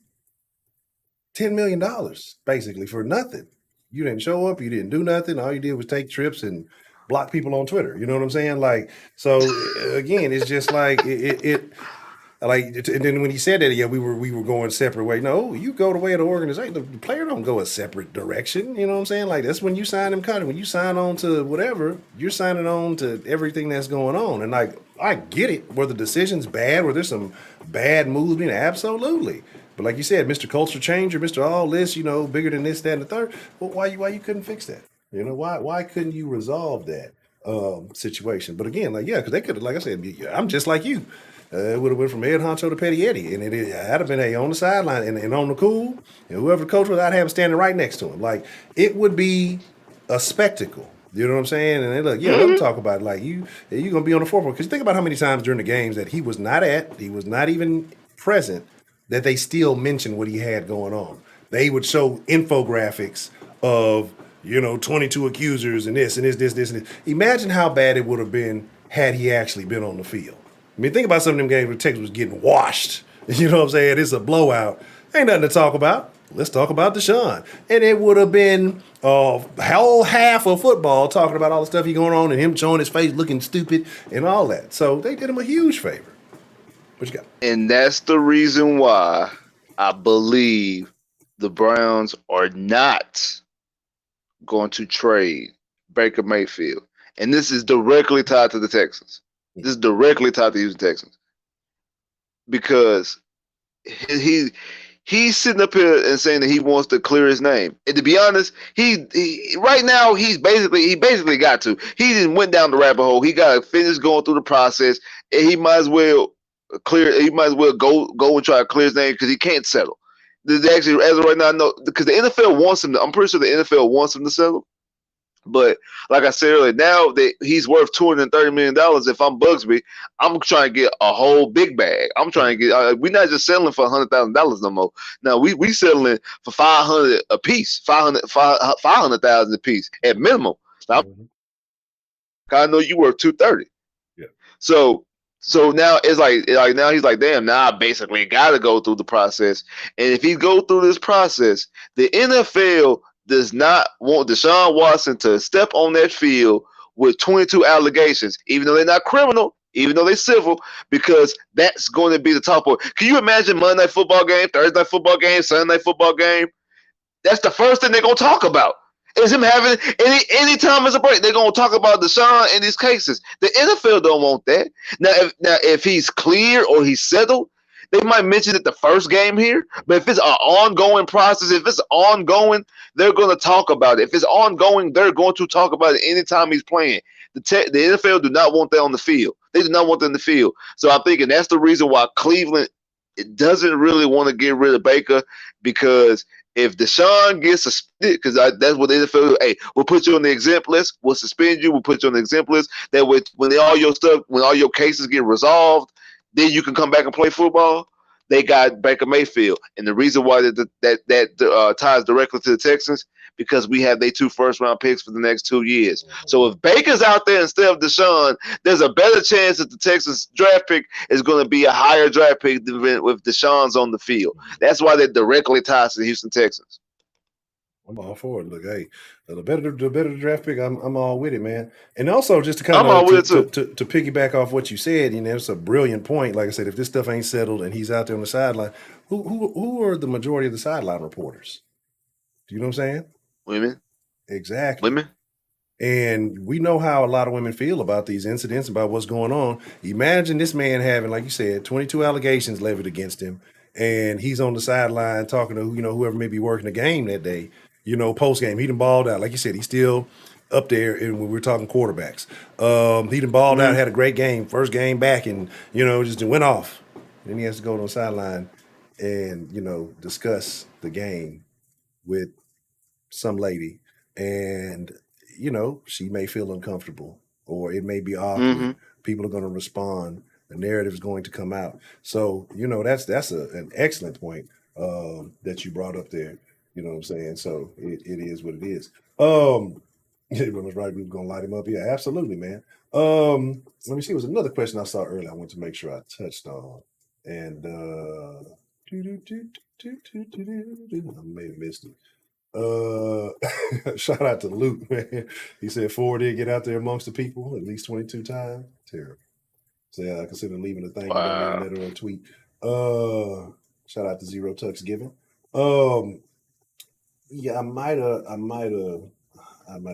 Speaker 1: $10 million basically for nothing. You didn't show up. You didn't do nothing. All you did was take trips and block people on Twitter. You know what I'm saying? Like, so again, it's just like it like, and then when he said that, yeah, we were going separate way. No, you go the way of the organization. The player don't go a separate direction. You know what I'm saying? Like that's when you sign them contract. When you sign on to whatever, you're signing on to everything that's going on. And like, I get it. Were the decisions bad? Were there some bad moves? Absolutely. But like you said, Mr. Culture Changer, Mr. All this, you know, bigger than this, that, and the third. Well, why you couldn't fix that? You know, why couldn't you resolve that situation? But again, like, yeah, because they could have, like I said, I'm just like you. It would have went from Ed Honcho to Petty Eddie, and it had have been on the sideline and on the cool, and whoever the coach was, I'd have him standing right next to him. Like, it would be a spectacle. You know what I'm saying? And they look, let me talk about it. Like, you're going to be on the forefront. Because think about how many times during the games that he was not at, he was not even present, that they still mentioned what he had going on. They would show infographics of, 22 accusers and this and this, and this. Imagine how bad it would have been had he actually been on the field. I mean, think about some of them games where Texas was getting washed. You know what I'm saying? It's a blowout. Ain't nothing to talk about. Let's talk about Deshaun. And it would have been a whole half of football talking about all the stuff he going on and him showing his face looking stupid and all that. So they did him a huge favor. What you got?
Speaker 2: And that's the reason why I believe the Browns are not going to trade Baker Mayfield. And this is directly tied to the Texans. This is directly tied to the Houston Texans. Because he's sitting up here and saying that he wants to clear his name. And to be honest, he right now he basically got to. He didn't went down the rabbit hole. He got to finish going through the process, and he might as well go and try to clear his name because he can't settle. Actually, as of right now, no, because the NFL wants him to. I'm pretty sure the NFL wants him to settle. But like I said earlier, now that he's worth $230 million, if I'm Bugsby, I'm trying to get a whole big bag. I'm trying to get. We're not just selling for $100,000 no more. Now we selling for $500 a piece, $500,000 a piece at minimum. Now, I know you worth $230.
Speaker 1: Yeah.
Speaker 2: So now it's like now he's like, damn, now I basically got to go through the process. And if he go through this process, the NFL does not want Deshaun Watson to step on that field with 22 allegations, even though they're not criminal, even though they're civil, because that's going to be the top one. Can you imagine Monday Night Football game, Thursday Night Football game, Sunday Night Football game? That's the first thing they're going to talk about. Is him having any time as a break. They're gonna talk about Deshaun in these cases. The NFL don't want that. Now if he's clear or he's settled, they might mention it the first game here. But if it's an ongoing process, if it's ongoing, they're gonna talk about it. If it's ongoing, they're going to talk about it anytime he's playing. The NFL do not want that on the field. They do not want that in the field. So I'm thinking that's the reason why Cleveland it doesn't really want to get rid of Baker, because if Deshaun gets suspended, because that's what the NFL do. Hey, we'll put you on the exempt list. We'll suspend you. We'll put you on the exempt list. That way, when all your cases get resolved, then you can come back and play football. They got Baker Mayfield, and the reason why that ties directly to the Texans, because we have their 2 first-round picks for the next 2 years. So if Baker's out there instead of Deshaun, there's a better chance that the Texans draft pick is going to be a higher draft pick than with Deshaun's on the field. That's why they're directly tied to the Houston Texans.
Speaker 1: I'm all for it. Look, hey, the better the draft pick, I'm all with it, man. And also, just to kind of to piggyback off what you said, it's a brilliant point. Like I said, if this stuff ain't settled and he's out there on the sideline, who are the majority of the sideline reporters? Do you know what I'm saying?
Speaker 2: Women.
Speaker 1: Exactly.
Speaker 2: Women.
Speaker 1: And we know how a lot of women feel about these incidents, about what's going on. Imagine this man having, like you said, 22 allegations levied against him, and he's on the sideline talking to whoever may be working the game that day. Post game, he done balled out. Like you said, he's still up there. And when we're talking quarterbacks, he done balled out, had a great game, first game back, and just went off. Then he has to go on the sideline and discuss the game with some lady, and she may feel uncomfortable, or it may be awkward. People are going to respond. The narrative is going to come out. So that's an excellent point that you brought up there. You know what I'm saying? So it is what it is. Everyone's right. We were going to light him up. Yeah, absolutely, man. Let me see. It was another question I saw earlier. I want to make sure I touched on, and I may have missed it. Shout out to Luke, man. He said Ford did get out there amongst the people at least 22 times. Terrible. So yeah, I consider leaving a thing a letter or a tweet. Shout out to Zero Tux Given. Yeah, I might have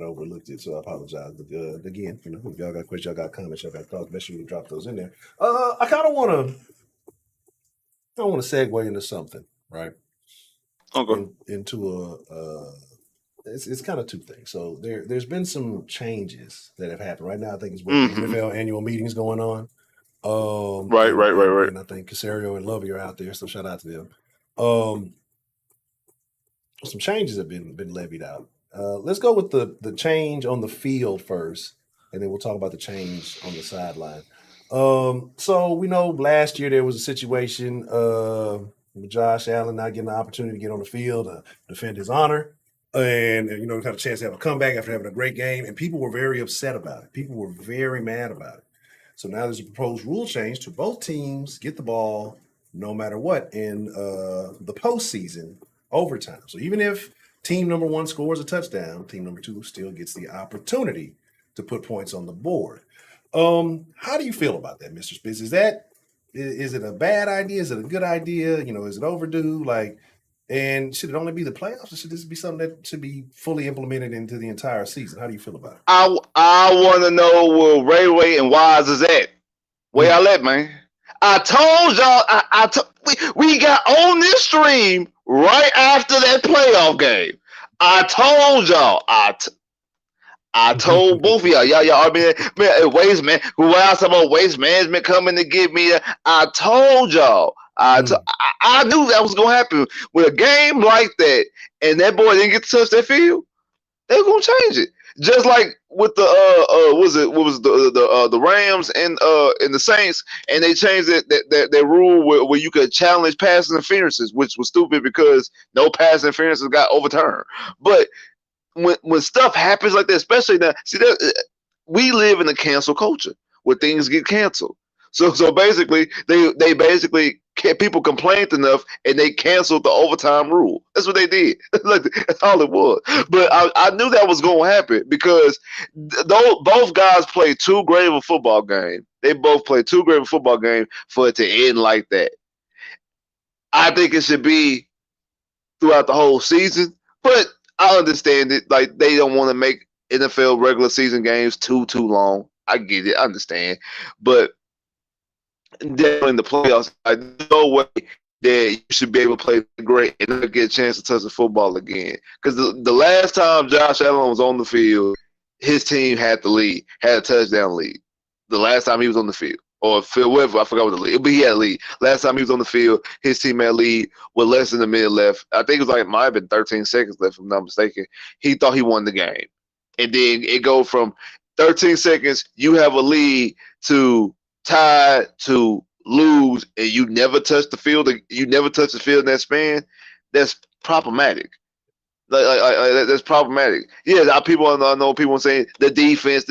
Speaker 1: overlooked it, so I apologize. But again, if y'all got questions, y'all got comments, y'all got thoughts, make sure you drop those in there. I kind of want to segue into something, right?
Speaker 2: Okay.
Speaker 1: Into it's kind of two things. So there's been some changes that have happened right now. I think it's what the NFL annual meetings going on. Right. And I think Casario and Lovey are out there, so shout out to them. Some changes have been levied out. Let's go with the change on the field first, and then we'll talk about the change on the sideline. So we know last year there was a situation with Josh Allen not getting the opportunity to get on the field to defend his honor, and got a chance to have a comeback after having a great game, and people were very upset about it. People were very mad about it. So now there's a proposed rule change to both teams get the ball no matter what in the postseason overtime. So even if team number 1 scores a touchdown, team number 2 still gets the opportunity to put points on the board. How do you feel about that, Mr. Spitz? Is it a bad idea? Is it a good idea? Is it overdue? And should it only be the playoffs, or should this be something that should be fully implemented into the entire season? How do you feel about it?
Speaker 2: I want to know where Ray and Wise is at. Where y'all at, man? I told y'all. We got on this stream right after that playoff game. I told y'all. I told both of y'all. Y'all man, waste man. Who else about waste management coming to get me? I told y'all. I knew that was gonna happen with a game like that, and that boy didn't get to touch that field. They were gonna change it, just like with the the Rams and the Saints, and they changed that rule where you could challenge pass interferences, which was stupid because no pass interferences got overturned. But when stuff happens like that, especially now, we live in a cancel culture where things get canceled. So basically, they basically people complained enough and they canceled the overtime rule. That's what they did. That's all it was. But I knew that was going to happen because both guys played too great of a football game. They both played too great of a football game for it to end like that. I think it should be throughout the whole season. But I understand it. Like they don't want to make NFL regular season games too long. I get it. I understand, but definitely in the playoffs, there's no way that you should be able to play great and not get a chance to touch the football again. Because the last time Josh Allen was on the field, his team had the lead, had a touchdown lead. The last time he was on the field, or whatever, I forgot what the lead, but he had a lead. Last time he was on the field, his team had a lead with less than a minute left. I think it was like, might have been 13 seconds left, if I'm not mistaken. He thought he won the game. And then it go from 13 seconds, you have a lead, to tied, to lose, and you never touch the field. You never touch the field in that span. That's problematic. That's problematic. Yeah, I know people saying the defense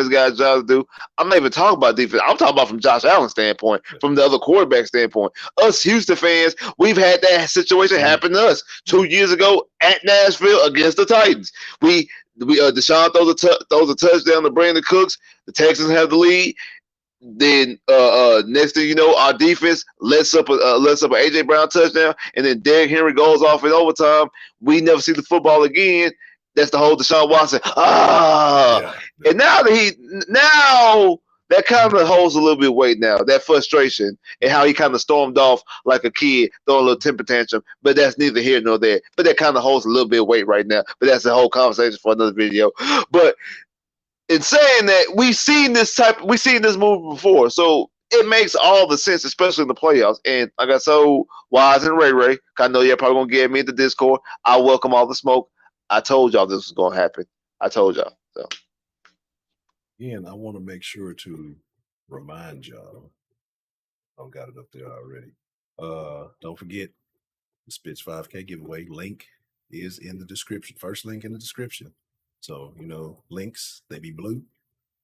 Speaker 2: got a job to do. I'm not even talking about defense. I'm talking about from Josh Allen's standpoint, from the other quarterback standpoint. Us Houston fans, we've had that situation happen to us 2 years ago at Nashville against the Titans. Deshaun throws a touchdown to Brandon Cooks. The Texans have the lead. Then next thing you know, our defense lets up an AJ Brown touchdown, and then Derrick Henry goes off in overtime. We never see the football again. That's the whole Deshaun Watson. And now that kind of holds a little bit of weight now. That frustration and how he kind of stormed off like a kid, throwing a little temper tantrum. But that's neither here nor there. But that kind of holds a little bit of weight right now. But that's the whole conversation for another video. But in saying that, we've seen this movie before, so it makes all the sense, especially in the playoffs. And I got so Wise and Ray, I know you're probably gonna get me into Discord. I welcome all the smoke. I told y'all this was gonna happen. I told y'all. So,
Speaker 1: and I want to make sure to remind y'all. I've got it up there already. Don't forget the Spitz 5K giveaway link is in the description. First link in the description. So, links, they be blue.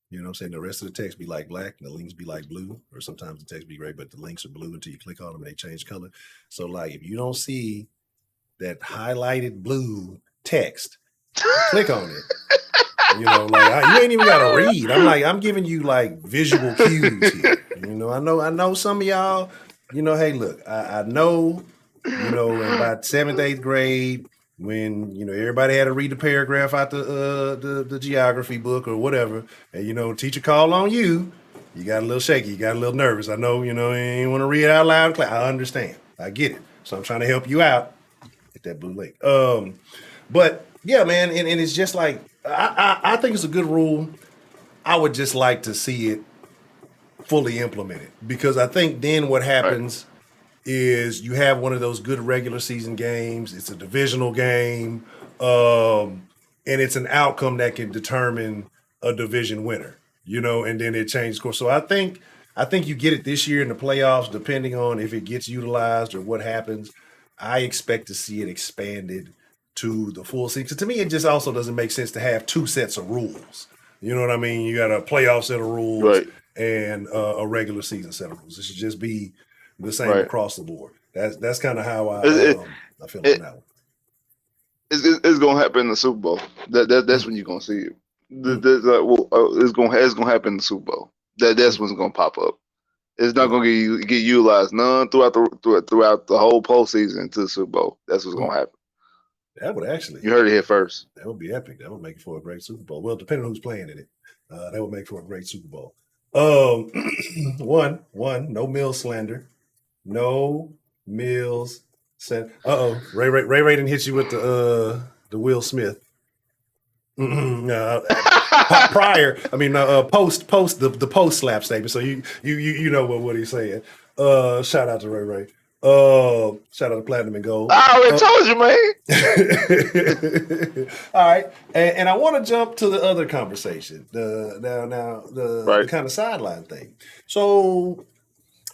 Speaker 1: You know what I'm saying? The rest of the text be like black, and the links be like blue, or sometimes the text be gray, but the links are blue until you click on them and they change color. So, like, if you don't see that highlighted blue text, click on it. You ain't even got to read. I'm giving you like visual cues here. I know some of y'all, hey, look, I know, in about 7th, 8th grade, when everybody had to read the paragraph out the geography book or whatever, and teacher called on you, you got a little shaky, you got a little nervous. I know, you ain't want to read it out loud. I understand, I get it. So I'm trying to help you out. Hit that blue link. But yeah, man, and it's just like I think it's a good rule. I would just like to see it fully implemented, because I think then what happens is you have one of those good regular season games. It's a divisional game, and it's an outcome that can determine a division winner, and then it changes course. So I think you get it this year in the playoffs, depending on if it gets utilized or what happens. I expect to see it expanded to the full season. To me, it just also doesn't make sense to have two sets of rules. You know what I mean? You got a playoff set of rules and a regular season set of rules. It should just be the same across the board. That's kind of how I feel on that one.
Speaker 2: It's gonna happen in the Super Bowl. That's when you're gonna see it. It's gonna happen in the Super Bowl. That's when it's gonna pop up. It's not gonna get utilized none throughout the whole postseason to the Super Bowl. That's what's gonna happen.
Speaker 1: That would actually.
Speaker 2: You heard it here first.
Speaker 1: That would be epic. That would make it for a great Super Bowl. Well, depending on who's playing in it, that would make for a great Super Bowl. One, no Mills slander. No Mills slander. Ray didn't hit you with the Will Smith. Prior, post the post slap statement. So you know what he's saying. Shout out to Ray. Shout out to Platinum and Gold.
Speaker 2: I already told you,
Speaker 1: man. All right, and I want to jump to the other conversation. The kind of sideline thing. So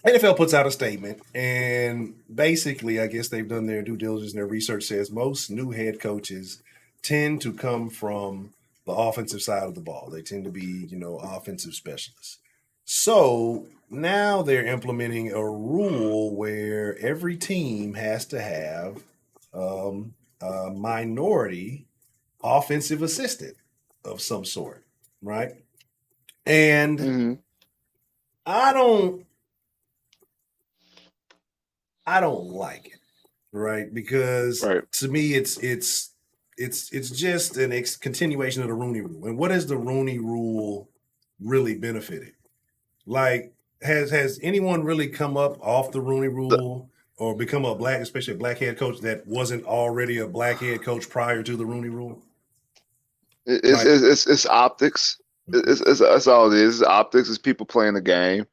Speaker 1: NFL puts out a statement, and basically, I guess they've done their due diligence. And their research says most new head coaches tend to come from the offensive side of the ball. They tend to be, offensive specialists. So now they're implementing a rule where every team has to have a minority offensive assistant of some sort, right? And I don't like it, right? Because to me, it's it's just an continuation of the Rooney Rule. And what has the Rooney Rule really benefited? Like, has anyone really come up off the Rooney Rule or become especially a black head coach that wasn't already a black head coach prior to the Rooney Rule?
Speaker 2: It's optics. It's that's all it is. It's optics. It's people playing the game.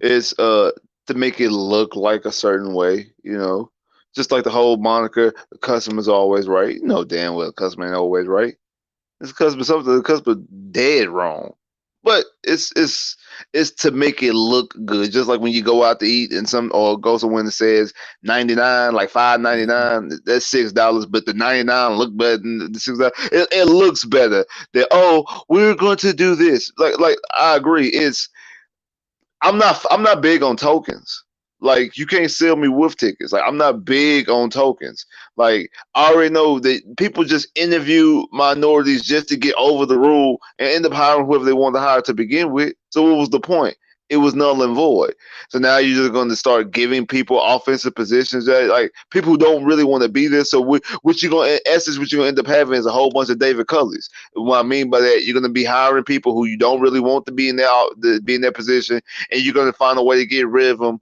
Speaker 2: It's to make it look like a certain way, just like the whole moniker, the customer's always right. You know damn well the customer ain't always right. It's the customer dead wrong. But it's to make it look good. Just like when you go out to eat and or go somewhere that says 99, like $5.99, that's $6, but the 99 look better than the $6. It looks better. That we're going to do this. Like I agree. I'm not big on tokens. Like you can't sell me wolf tickets. Like I'm not big on tokens. Like I already know that people just interview minorities just to get over the rule and end up hiring whoever they want to hire to begin with. So what was the point? It was null and void. So now you're just going to start giving people offensive positions that like people who don't really want to be there. So what you're going in essence, what you're going to end up having is a whole bunch of David Culley's. What I mean by that, you're going to be hiring people who you don't really want to be in their position, and you're going to find a way to get rid of them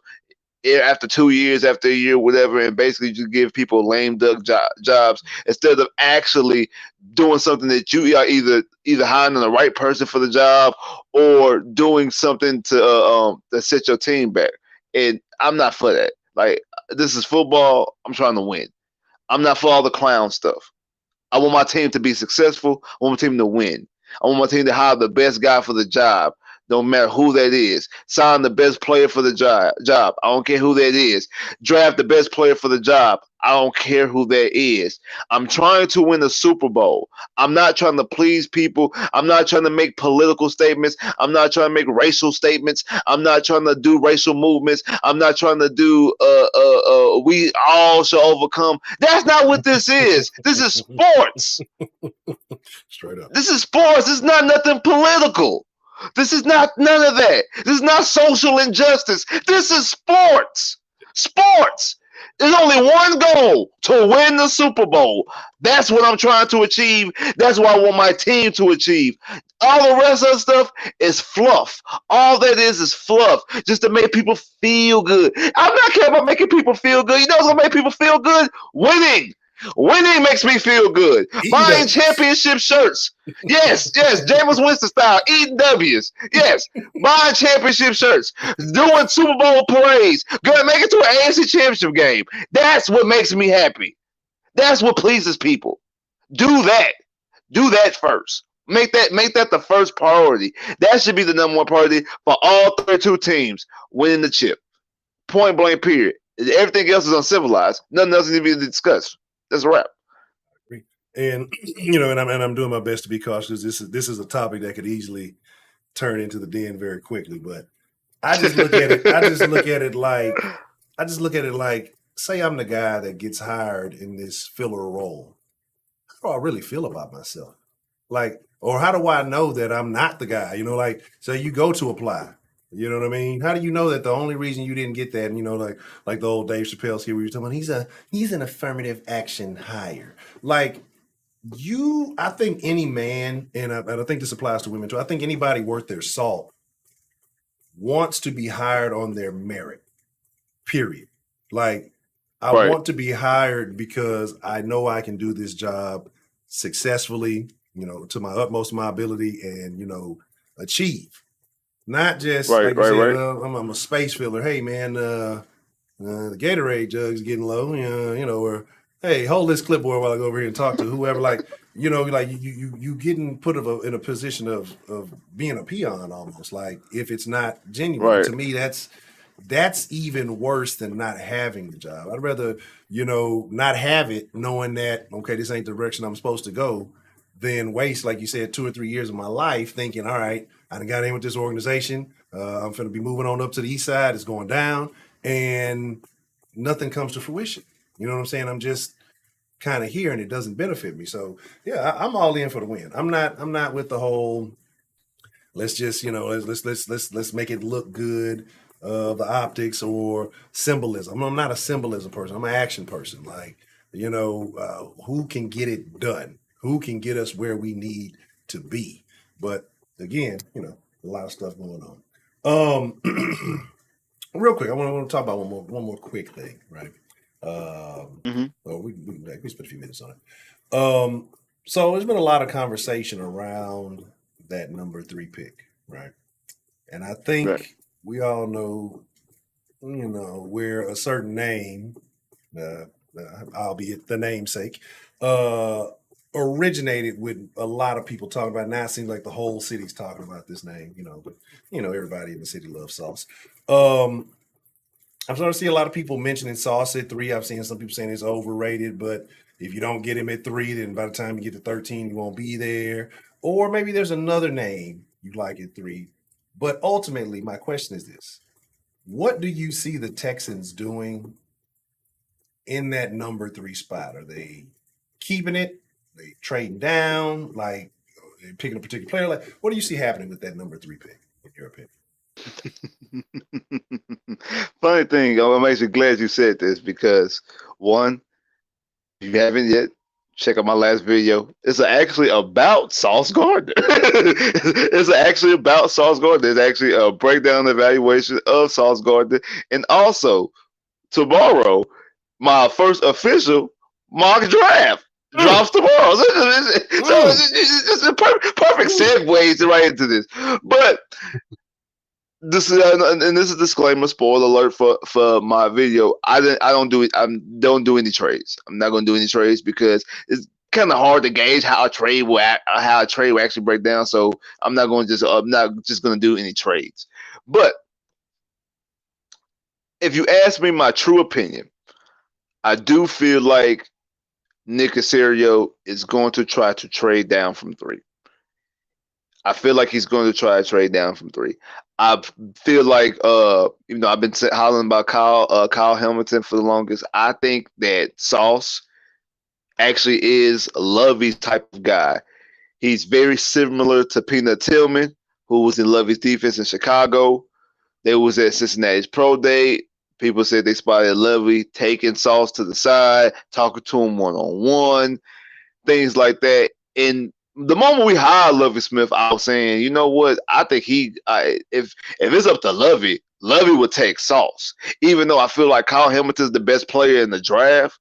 Speaker 2: after 2 years, after a year, whatever, and basically just give people lame duck jobs instead of actually doing something that you are either hiring the right person for the job or doing something to set your team back. And I'm not for that. Like this is football. I'm trying to win. I'm not for all the clown stuff. I want my team to be successful. I want my team to win. I want my team to hire the best guy for the job. No matter who that is. Sign the best player for the job. I don't care who that is. Draft the best player for the job. I don't care who that is. I'm trying to win the Super Bowl. I'm not trying to please people. I'm not trying to make political statements. I'm not trying to make racial statements. I'm not trying to do racial movements. I'm not trying to do we all shall overcome. That's not what this is. This is sports.
Speaker 1: Straight up.
Speaker 2: This is sports. It's not nothing political. This is not none of that. This is not social injustice. This is sports. Sports. There's only one goal, to win the Super Bowl. That's what I'm trying to achieve. That's what I want my team to achieve. All the rest of the stuff is fluff. All that is fluff, just to make people feel good. I'm not care about making people feel good. You know what's going to make people feel good? Winning. Winning makes me feel good. Buying championship shirts. Yes, Jameis Winston style. Eating W's. Yes, buying championship shirts. Doing Super Bowl parades. Gonna make it to an AFC championship game. That's what makes me happy. That's what pleases people. Do that. Do that first. Make that the first priority. That should be the number one priority for all 32 teams winning the chip. Point blank, period. Everything else is uncivilized. Nothing else needs to be discussed. That's a wrap.
Speaker 1: And and I'm doing my best to be cautious. This is a topic that could easily turn into the den very quickly. But I just look at it. I just look at it like, say I'm the guy that gets hired in this filler role. How do I really feel about myself? Like, or how do I know that I'm not the guy? Like, say you go to apply. You know what I mean? How do you know that the only reason you didn't get that, like the old Dave Chappelle skit where you're talking about, he's an affirmative action hire. Like I think any man, and I think this applies to women too, I think anybody worth their salt wants to be hired on their merit, period. Like I want to be hired because I know I can do this job successfully, to my utmost of my ability and, achieve. Not just like you said, I'm a space filler. Hey man, the Gatorade jug's getting low, or hey, hold this clipboard while I go over here and talk to whoever. Like, like you getting put in a position of being a peon almost. Like if it's not genuine, to me that's even worse than not having the job. I'd rather not have it, knowing that okay, this ain't the direction I'm supposed to go, than waste, like you said, 2 or 3 years of my life thinking, all right, I done got in with this organization. I'm going to be moving on up to the east side. It's going down and nothing comes to fruition. You know what I'm saying? I'm just kind of here and it doesn't benefit me. So yeah, I'm all in for the win. I'm not with the whole, let's just, let's make it look good. The optics or symbolism. I'm not a symbolism person. I'm an action person. Like, who can get it done? who can get us where we need to be. But again, a lot of stuff going on. Real quick, I want to talk about one more quick thing, right? We spent a few minutes on it. So there's been a lot of conversation around that number 3 pick, right? And I think we all know, where a certain name, albeit the namesake, originated with a lot of people talking about it. Now it seems like the whole city's talking about this name, but everybody in the city loves Sauce. I'm starting to see a lot of people mentioning Sauce at 3. I've seen some people saying it's overrated, but if you don't get him at 3, then by the time you get to 13, you won't be there. Or maybe there's another name you like at 3. But ultimately, my question is this. What do you see the Texans doing in that number 3 spot? Are they keeping it? Are they trading down? Like, are they picking a particular player? Like, what do you see happening with that number 3 pick, in your opinion?
Speaker 2: Funny thing, I'm actually glad you said this because, one, if you haven't yet, check out my last video. It's actually about Sauce Gardner. It's actually about Sauce Gardner. There's actually a breakdown evaluation of Sauce Gardner. And also, tomorrow, my first official mock draft drops tomorrow. So it's a perfect segue right into this. But this is a disclaimer, spoiler alert for my video. I don't do any trades. I'm not going to do any trades because it's kind of hard to gauge how a trade will actually break down. So I'm not just going to do any trades. But if you ask me my true opinion, I do feel like Nick Caserio is going to try to trade down from 3. I feel like he's going to try to trade down from 3. I feel like, I've been hollering about Kyle Hamilton for the longest. I think that Sauce actually is Lovey's type of guy. He's very similar to Peanut Tillman, who was in Lovey's defense in Chicago. They was at Cincinnati's pro day. People said they spotted Lovey taking Sauce to the side, talking to him one-on-one, things like that. And the moment we hired Lovey Smith, I was saying, you know what? I think if it's up to Lovey would take Sauce. Even though I feel like Kyle Hamilton is the best player in the draft,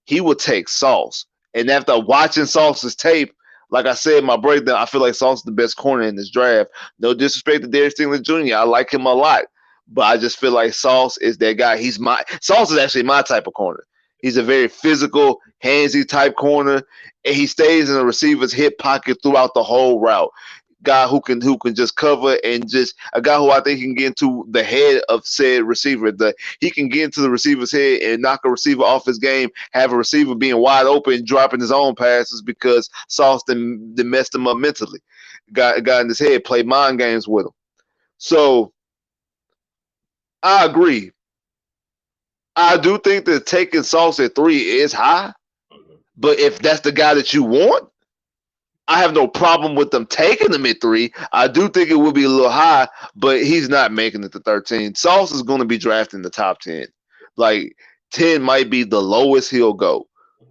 Speaker 2: he would take Sauce. And after watching Sauce's tape, like I said in my breakdown, I feel like Sauce is the best corner in this draft. No disrespect to Derek Stingley Jr. I like him a lot. But I just feel like Sauce is that guy. Sauce is actually my type of corner. He's a very physical, handsy type corner, and he stays in the receiver's hip pocket throughout the whole route. Guy who can just cover, and just a guy who I think can get into the head of said receiver. He can get into the receiver's head and knock a receiver off his game, have a receiver being wide open, dropping his own passes because Sauce then messed him up mentally. Got in his head, played mind games with him. So I agree. I do think that taking Sauce at 3 is high, but if that's the guy that you want, I have no problem with them taking him at 3. I do think it would be a little high, but he's not making it to 13. Sauce is going to be drafted in the top 10. Like 10 might be the lowest he'll go,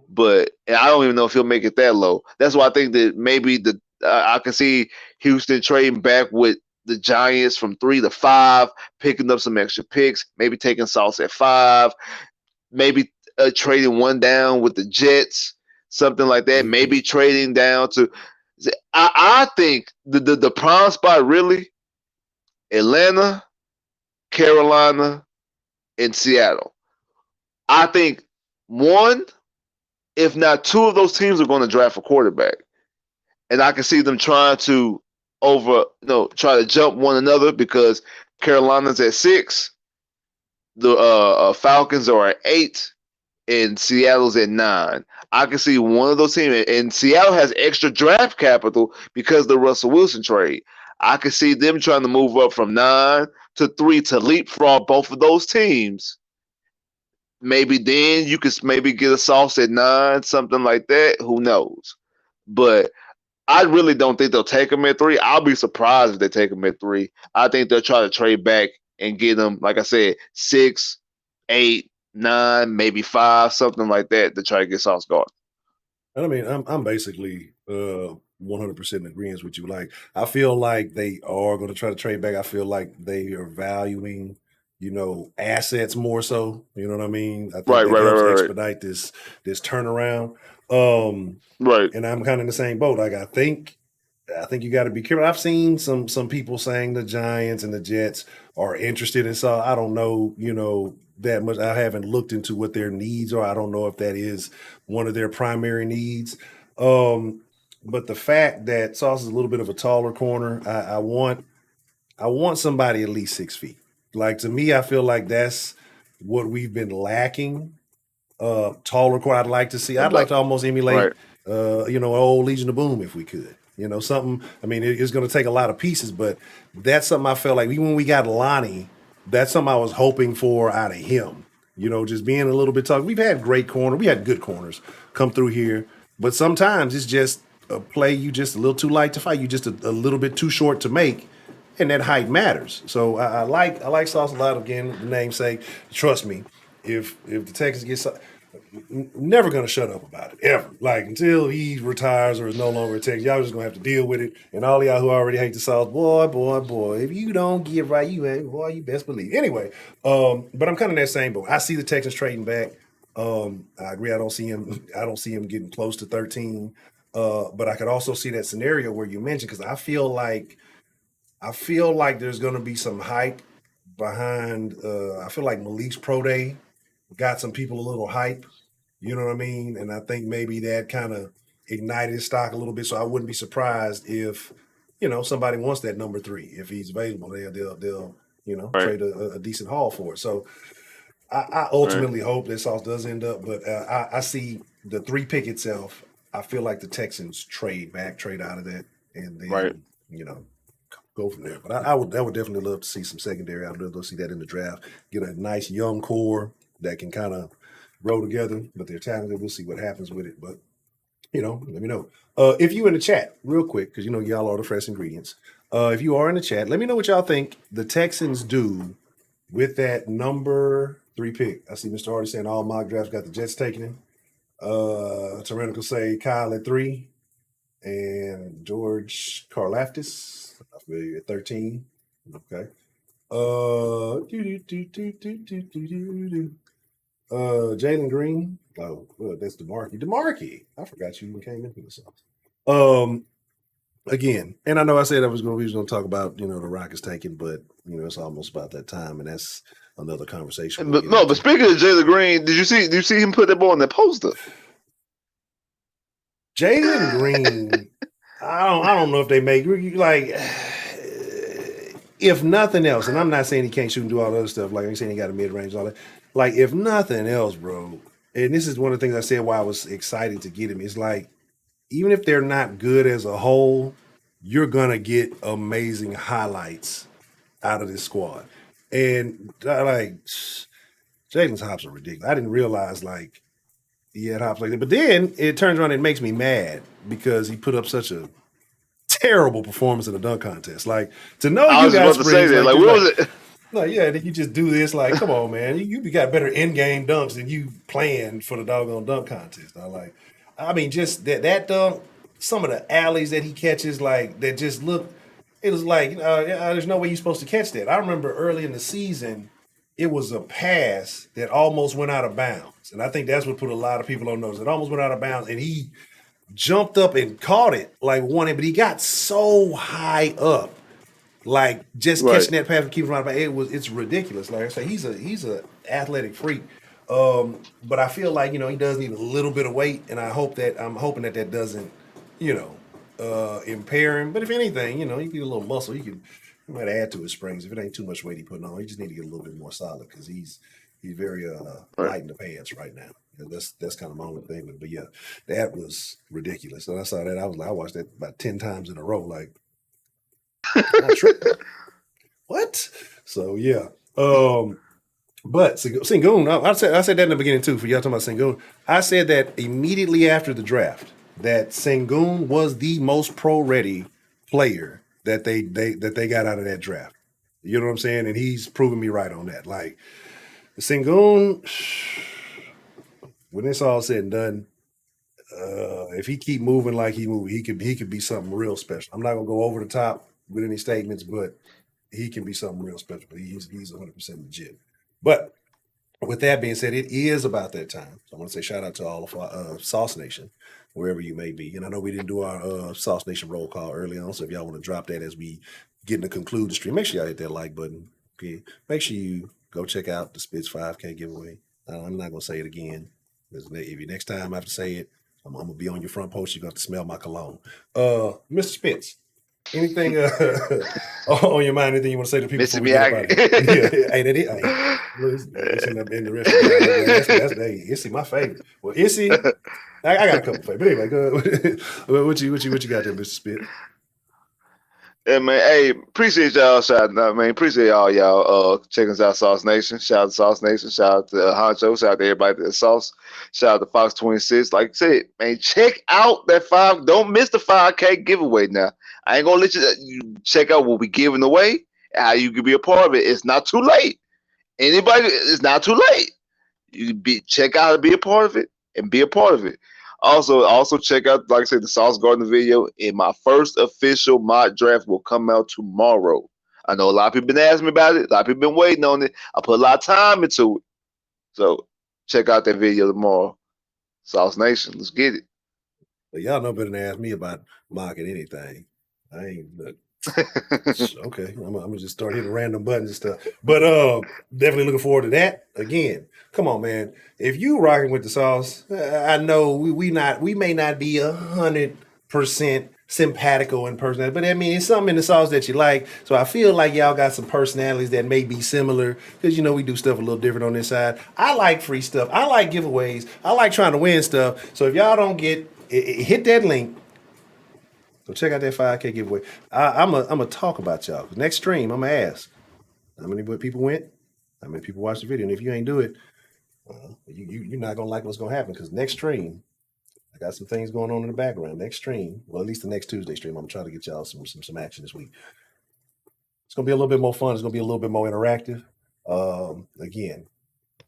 Speaker 2: but I don't even know if he'll make it that low. That's why I think that maybe I can see Houston trading back with the Giants from 3 to 5, picking up some extra picks, maybe taking Sauce at 5, maybe trading one down with the Jets, something like that. Maybe trading down to. I think the prime spot really Atlanta, Carolina, and Seattle. I think one, if not 2 of those teams are going to draft a quarterback, and I can see them trying to try to jump one another because Carolina's at 6, the Falcons are at 8, and Seattle's at 9. I can see one of those teams, and Seattle has extra draft capital because of the Russell Wilson trade. I can see them trying to move up from 9 to 3 to leapfrog both of those teams. Maybe then you could maybe get a Sauce at 9, something like that. Who knows? But I really don't think they'll take him at 3. I'll be surprised if they take him at 3. I think they'll try to trade back and get him, like I said, 6, 8, 9, maybe 5, something like that to try to get Sauce Gardner.
Speaker 1: And I mean, I'm basically 100% in agreement with you. Like, I feel like they are going to try to trade back. I feel like they are valuing, assets more so. You know what I mean? I think
Speaker 2: Right,
Speaker 1: that
Speaker 2: right, right,
Speaker 1: helps
Speaker 2: right,
Speaker 1: expedite this turnaround. Um,
Speaker 2: right,
Speaker 1: and I'm kind of in the same boat. Like, I think you got to be careful. I've seen some people saying the Giants and the Jets are interested in, so I don't know, that much. I haven't looked into what their needs are. I don't know if that is one of their primary needs. Um, but the fact that Sauce is a little bit of a taller corner, I want somebody at least 6 feet. Like, to me, I feel like that's what we've been lacking. Taller core I'd like to see. I'd like
Speaker 2: about
Speaker 1: to almost
Speaker 2: right,
Speaker 1: emulate old Legion of Boom if we could. Something. I mean, it's going to take a lot of pieces, but that's something I felt like even when we got Lonnie, that's something I was hoping for out of him. Just being a little bit tough. We've had great corner. We had good corners come through here, but sometimes it's just a play you just a little too light to fight. You just a little bit too short to make, and that height matters. So I like Sauce a lot. Again, the namesake. Trust me, if the Texans get never gonna shut up about it ever. Like until he retires or is no longer a Texan, y'all just gonna have to deal with it. And all y'all who already hate the South, boy, boy, boy, if you don't get right, you best believe. Anyway, but I'm kind of in that same boat. I see the Texans trading back. I agree. I don't see him. I don't see him getting close to 13. But I could also see that scenario where you mentioned because I feel like there's gonna be some hype behind. I feel like Malik's pro day got some people a little hype. You know what I mean? And I think maybe that kind of ignited his stock a little bit. So I wouldn't be surprised if, somebody wants that number 3. If he's available, they'll
Speaker 2: right,
Speaker 1: trade a decent haul for it. So I
Speaker 2: right,
Speaker 1: ultimately hope that Sauce does end up, but I see the 3 pick itself. I feel like the Texans trade back, trade out of that, and
Speaker 2: right,
Speaker 1: then, go from there. But I would definitely love to see some secondary. I'd love to see that in the draft. Get a nice young core that can kind of grow together, but they're talented. We'll see what happens with it. But let me know. If you in the chat, real quick, because y'all are the fresh ingredients. If you are in the chat, let me know what y'all think the Texans do with that number 3 pick. I see Mr. Hardy saying all mock drafts got the Jets taking him. Tyrannical say Kyle at 3, and George Karlaftis, I'm familiar at 13. Okay. Jalen Green. Oh, well, that's DeMarcus. DeMarcus. I forgot you even came into this. Again, and I know I said we was going to talk about the Rockets taking, but it's almost about that time, and that's another conversation we'll
Speaker 2: But
Speaker 1: get
Speaker 2: no, but
Speaker 1: into.
Speaker 2: speaking of Jalen Green, did you see him put that ball on that poster?
Speaker 1: Jalen Green. I don't know if they make like if nothing else, and I'm not saying he can't shoot and do all the other stuff. Like I'm saying he got a mid range, all that. Like if nothing else, bro. And this is one of the things I said why I was excited to get him. It's like even if they're not good as a whole, you're gonna get amazing highlights out of this squad. And like Jalen's hops are ridiculous. I didn't realize like he had hops like that. But then it turns around and makes me mad because he put up such a terrible performance in the dunk contest. Like to know
Speaker 2: I
Speaker 1: you
Speaker 2: was
Speaker 1: got
Speaker 2: about to say
Speaker 1: springs
Speaker 2: that.
Speaker 1: like
Speaker 2: Like,
Speaker 1: this,
Speaker 2: what
Speaker 1: like
Speaker 2: was it?
Speaker 1: yeah, then you just do this. Like, come on, man, you got better in-game dunks than you planned for the doggone dunk contest. I mean, just that dunk, some of the alleys that he catches, like that just look. It was like there's no way you're supposed to catch that. I remember early in the season, it was a pass that almost went out of bounds, and I think that's what put a lot of people on notice. It almost went out of bounds, and he jumped up and caught it like one, but he got so high up like just
Speaker 2: Right,
Speaker 1: catching that pass and keeping around, it's ridiculous. Like I say, he's a athletic freak. But I feel like he does need a little bit of weight, and I'm hoping that doesn't, you impair him. But if anything, you get a little muscle, you might add to his springs if it ain't too much weight he putting on. He just need to get a little bit more solid because he's very
Speaker 2: right.
Speaker 1: light in the pants right now. That's kind of my only thing. But yeah, that was ridiculous. And I saw that I watched that about 10 times in a row. Like, am I tripping? What? So yeah. But Sengun, I said that in the beginning too. For y'all talking about Sengun, I said that immediately after the draft that Sengun was the most pro ready player that they got out of that draft. You know what I'm saying? And he's proven me right on that. Like Sengun, when it's all said and done, If he keep moving like he moving, he could be something real special. I'm not gonna go over the top with any statements, but he can be something real special. But he's 100% legit. But with that being said, it is about that time. So I want to say shout out to all of our Sauce Nation, wherever you may be. And I know we didn't do our Sauce Nation roll call early on, so if y'all want to drop that as we get to conclude the stream, make sure y'all hit that like button. Okay, make sure you go check out the Spitz 5K giveaway. I'm not gonna say it again. If you next time I have to say it, I'm gonna be on your front post. You're gonna have to smell my cologne. Mr. Spitz, anything on your mind? Anything you want to say to people
Speaker 2: Mr.
Speaker 1: before we get up out of here?
Speaker 2: Miyagi.
Speaker 1: Yeah, hey, that is. Issy in the rest of the that's Issy, my favorite. Well, Issy, I got a couple favorites. But anyway, go ahead. what you got there, Mr. Spit?
Speaker 2: Yeah, man. Hey, appreciate y'all shouting out, man. Appreciate all y'all checking us out, Sauce Nation. Shout out to Sauce Nation. Shout out to Honcho. Shout out to everybody at Sauce. Shout out to Fox 26. Like I said, man, check out that 5. Don't miss the 5K giveaway now. I ain't gonna let you check out what we giving away, how you can be a part of it. It's not too late. Anybody, it's not too late. Check out how to be a part of it and be a part of it. Also check out, like I said, the Sauce Garden video. And my first official mock draft will come out tomorrow. I know a lot of people been asking me about it. A lot of people been waiting on it. I put a lot of time into it. So check out that video tomorrow. Sauce Nation, let's get it.
Speaker 1: But y'all know better than ask me about mocking anything. I ain't look. Okay, I'm gonna just start hitting random buttons and stuff. But definitely looking forward to that. Again, come on, man. If you rocking with the sauce, I know we may not be 100% simpatico in personality, but I mean it's something in the sauce that you like. So I feel like y'all got some personalities that may be similar because we do stuff a little different on this side. I like free stuff. I like giveaways. I like trying to win stuff. So if y'all don't get hit that link. So check out that 5K giveaway. I'm gonna talk about y'all. Next stream, I'm gonna ask how many people went, how many people watched the video, and if you ain't do it, you're not gonna like what's gonna happen because next stream, I got some things going on in the background. Next stream, well, at least the next Tuesday stream, I'm gonna try to get y'all some action this week. It's gonna be a little bit more fun. It's gonna be a little bit more interactive. Again,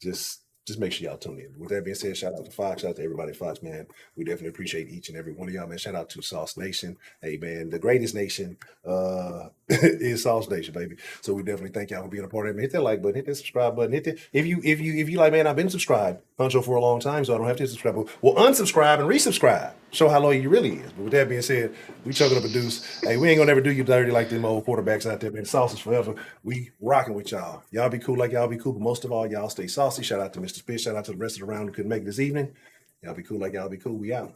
Speaker 1: just make sure y'all tune in. With that being said, shout out to Fox, shout out to everybody at Fox, man. We definitely appreciate each and every one of y'all, man. Shout out to Sauce Nation. Hey, man, the greatest nation is Sauce Nation, baby. So we definitely thank y'all for being a part of it. Hit that like button, hit that subscribe button, hit that. If you like, man, I've been subscribed, Honcho, for a long time, so I don't have to subscribe. Well, unsubscribe and resubscribe. Show how loyal you really is. But with that being said, we chugging up a deuce. Hey, we ain't gonna ever do you dirty like them old quarterbacks out there, man. Sauce is forever. We rocking with y'all. Y'all be cool like y'all be cool, but most of all, y'all stay saucy. Shout out to Mr. Spitz. Shout out to the rest of the round who couldn't make it this evening. Y'all be cool like y'all be cool. We out.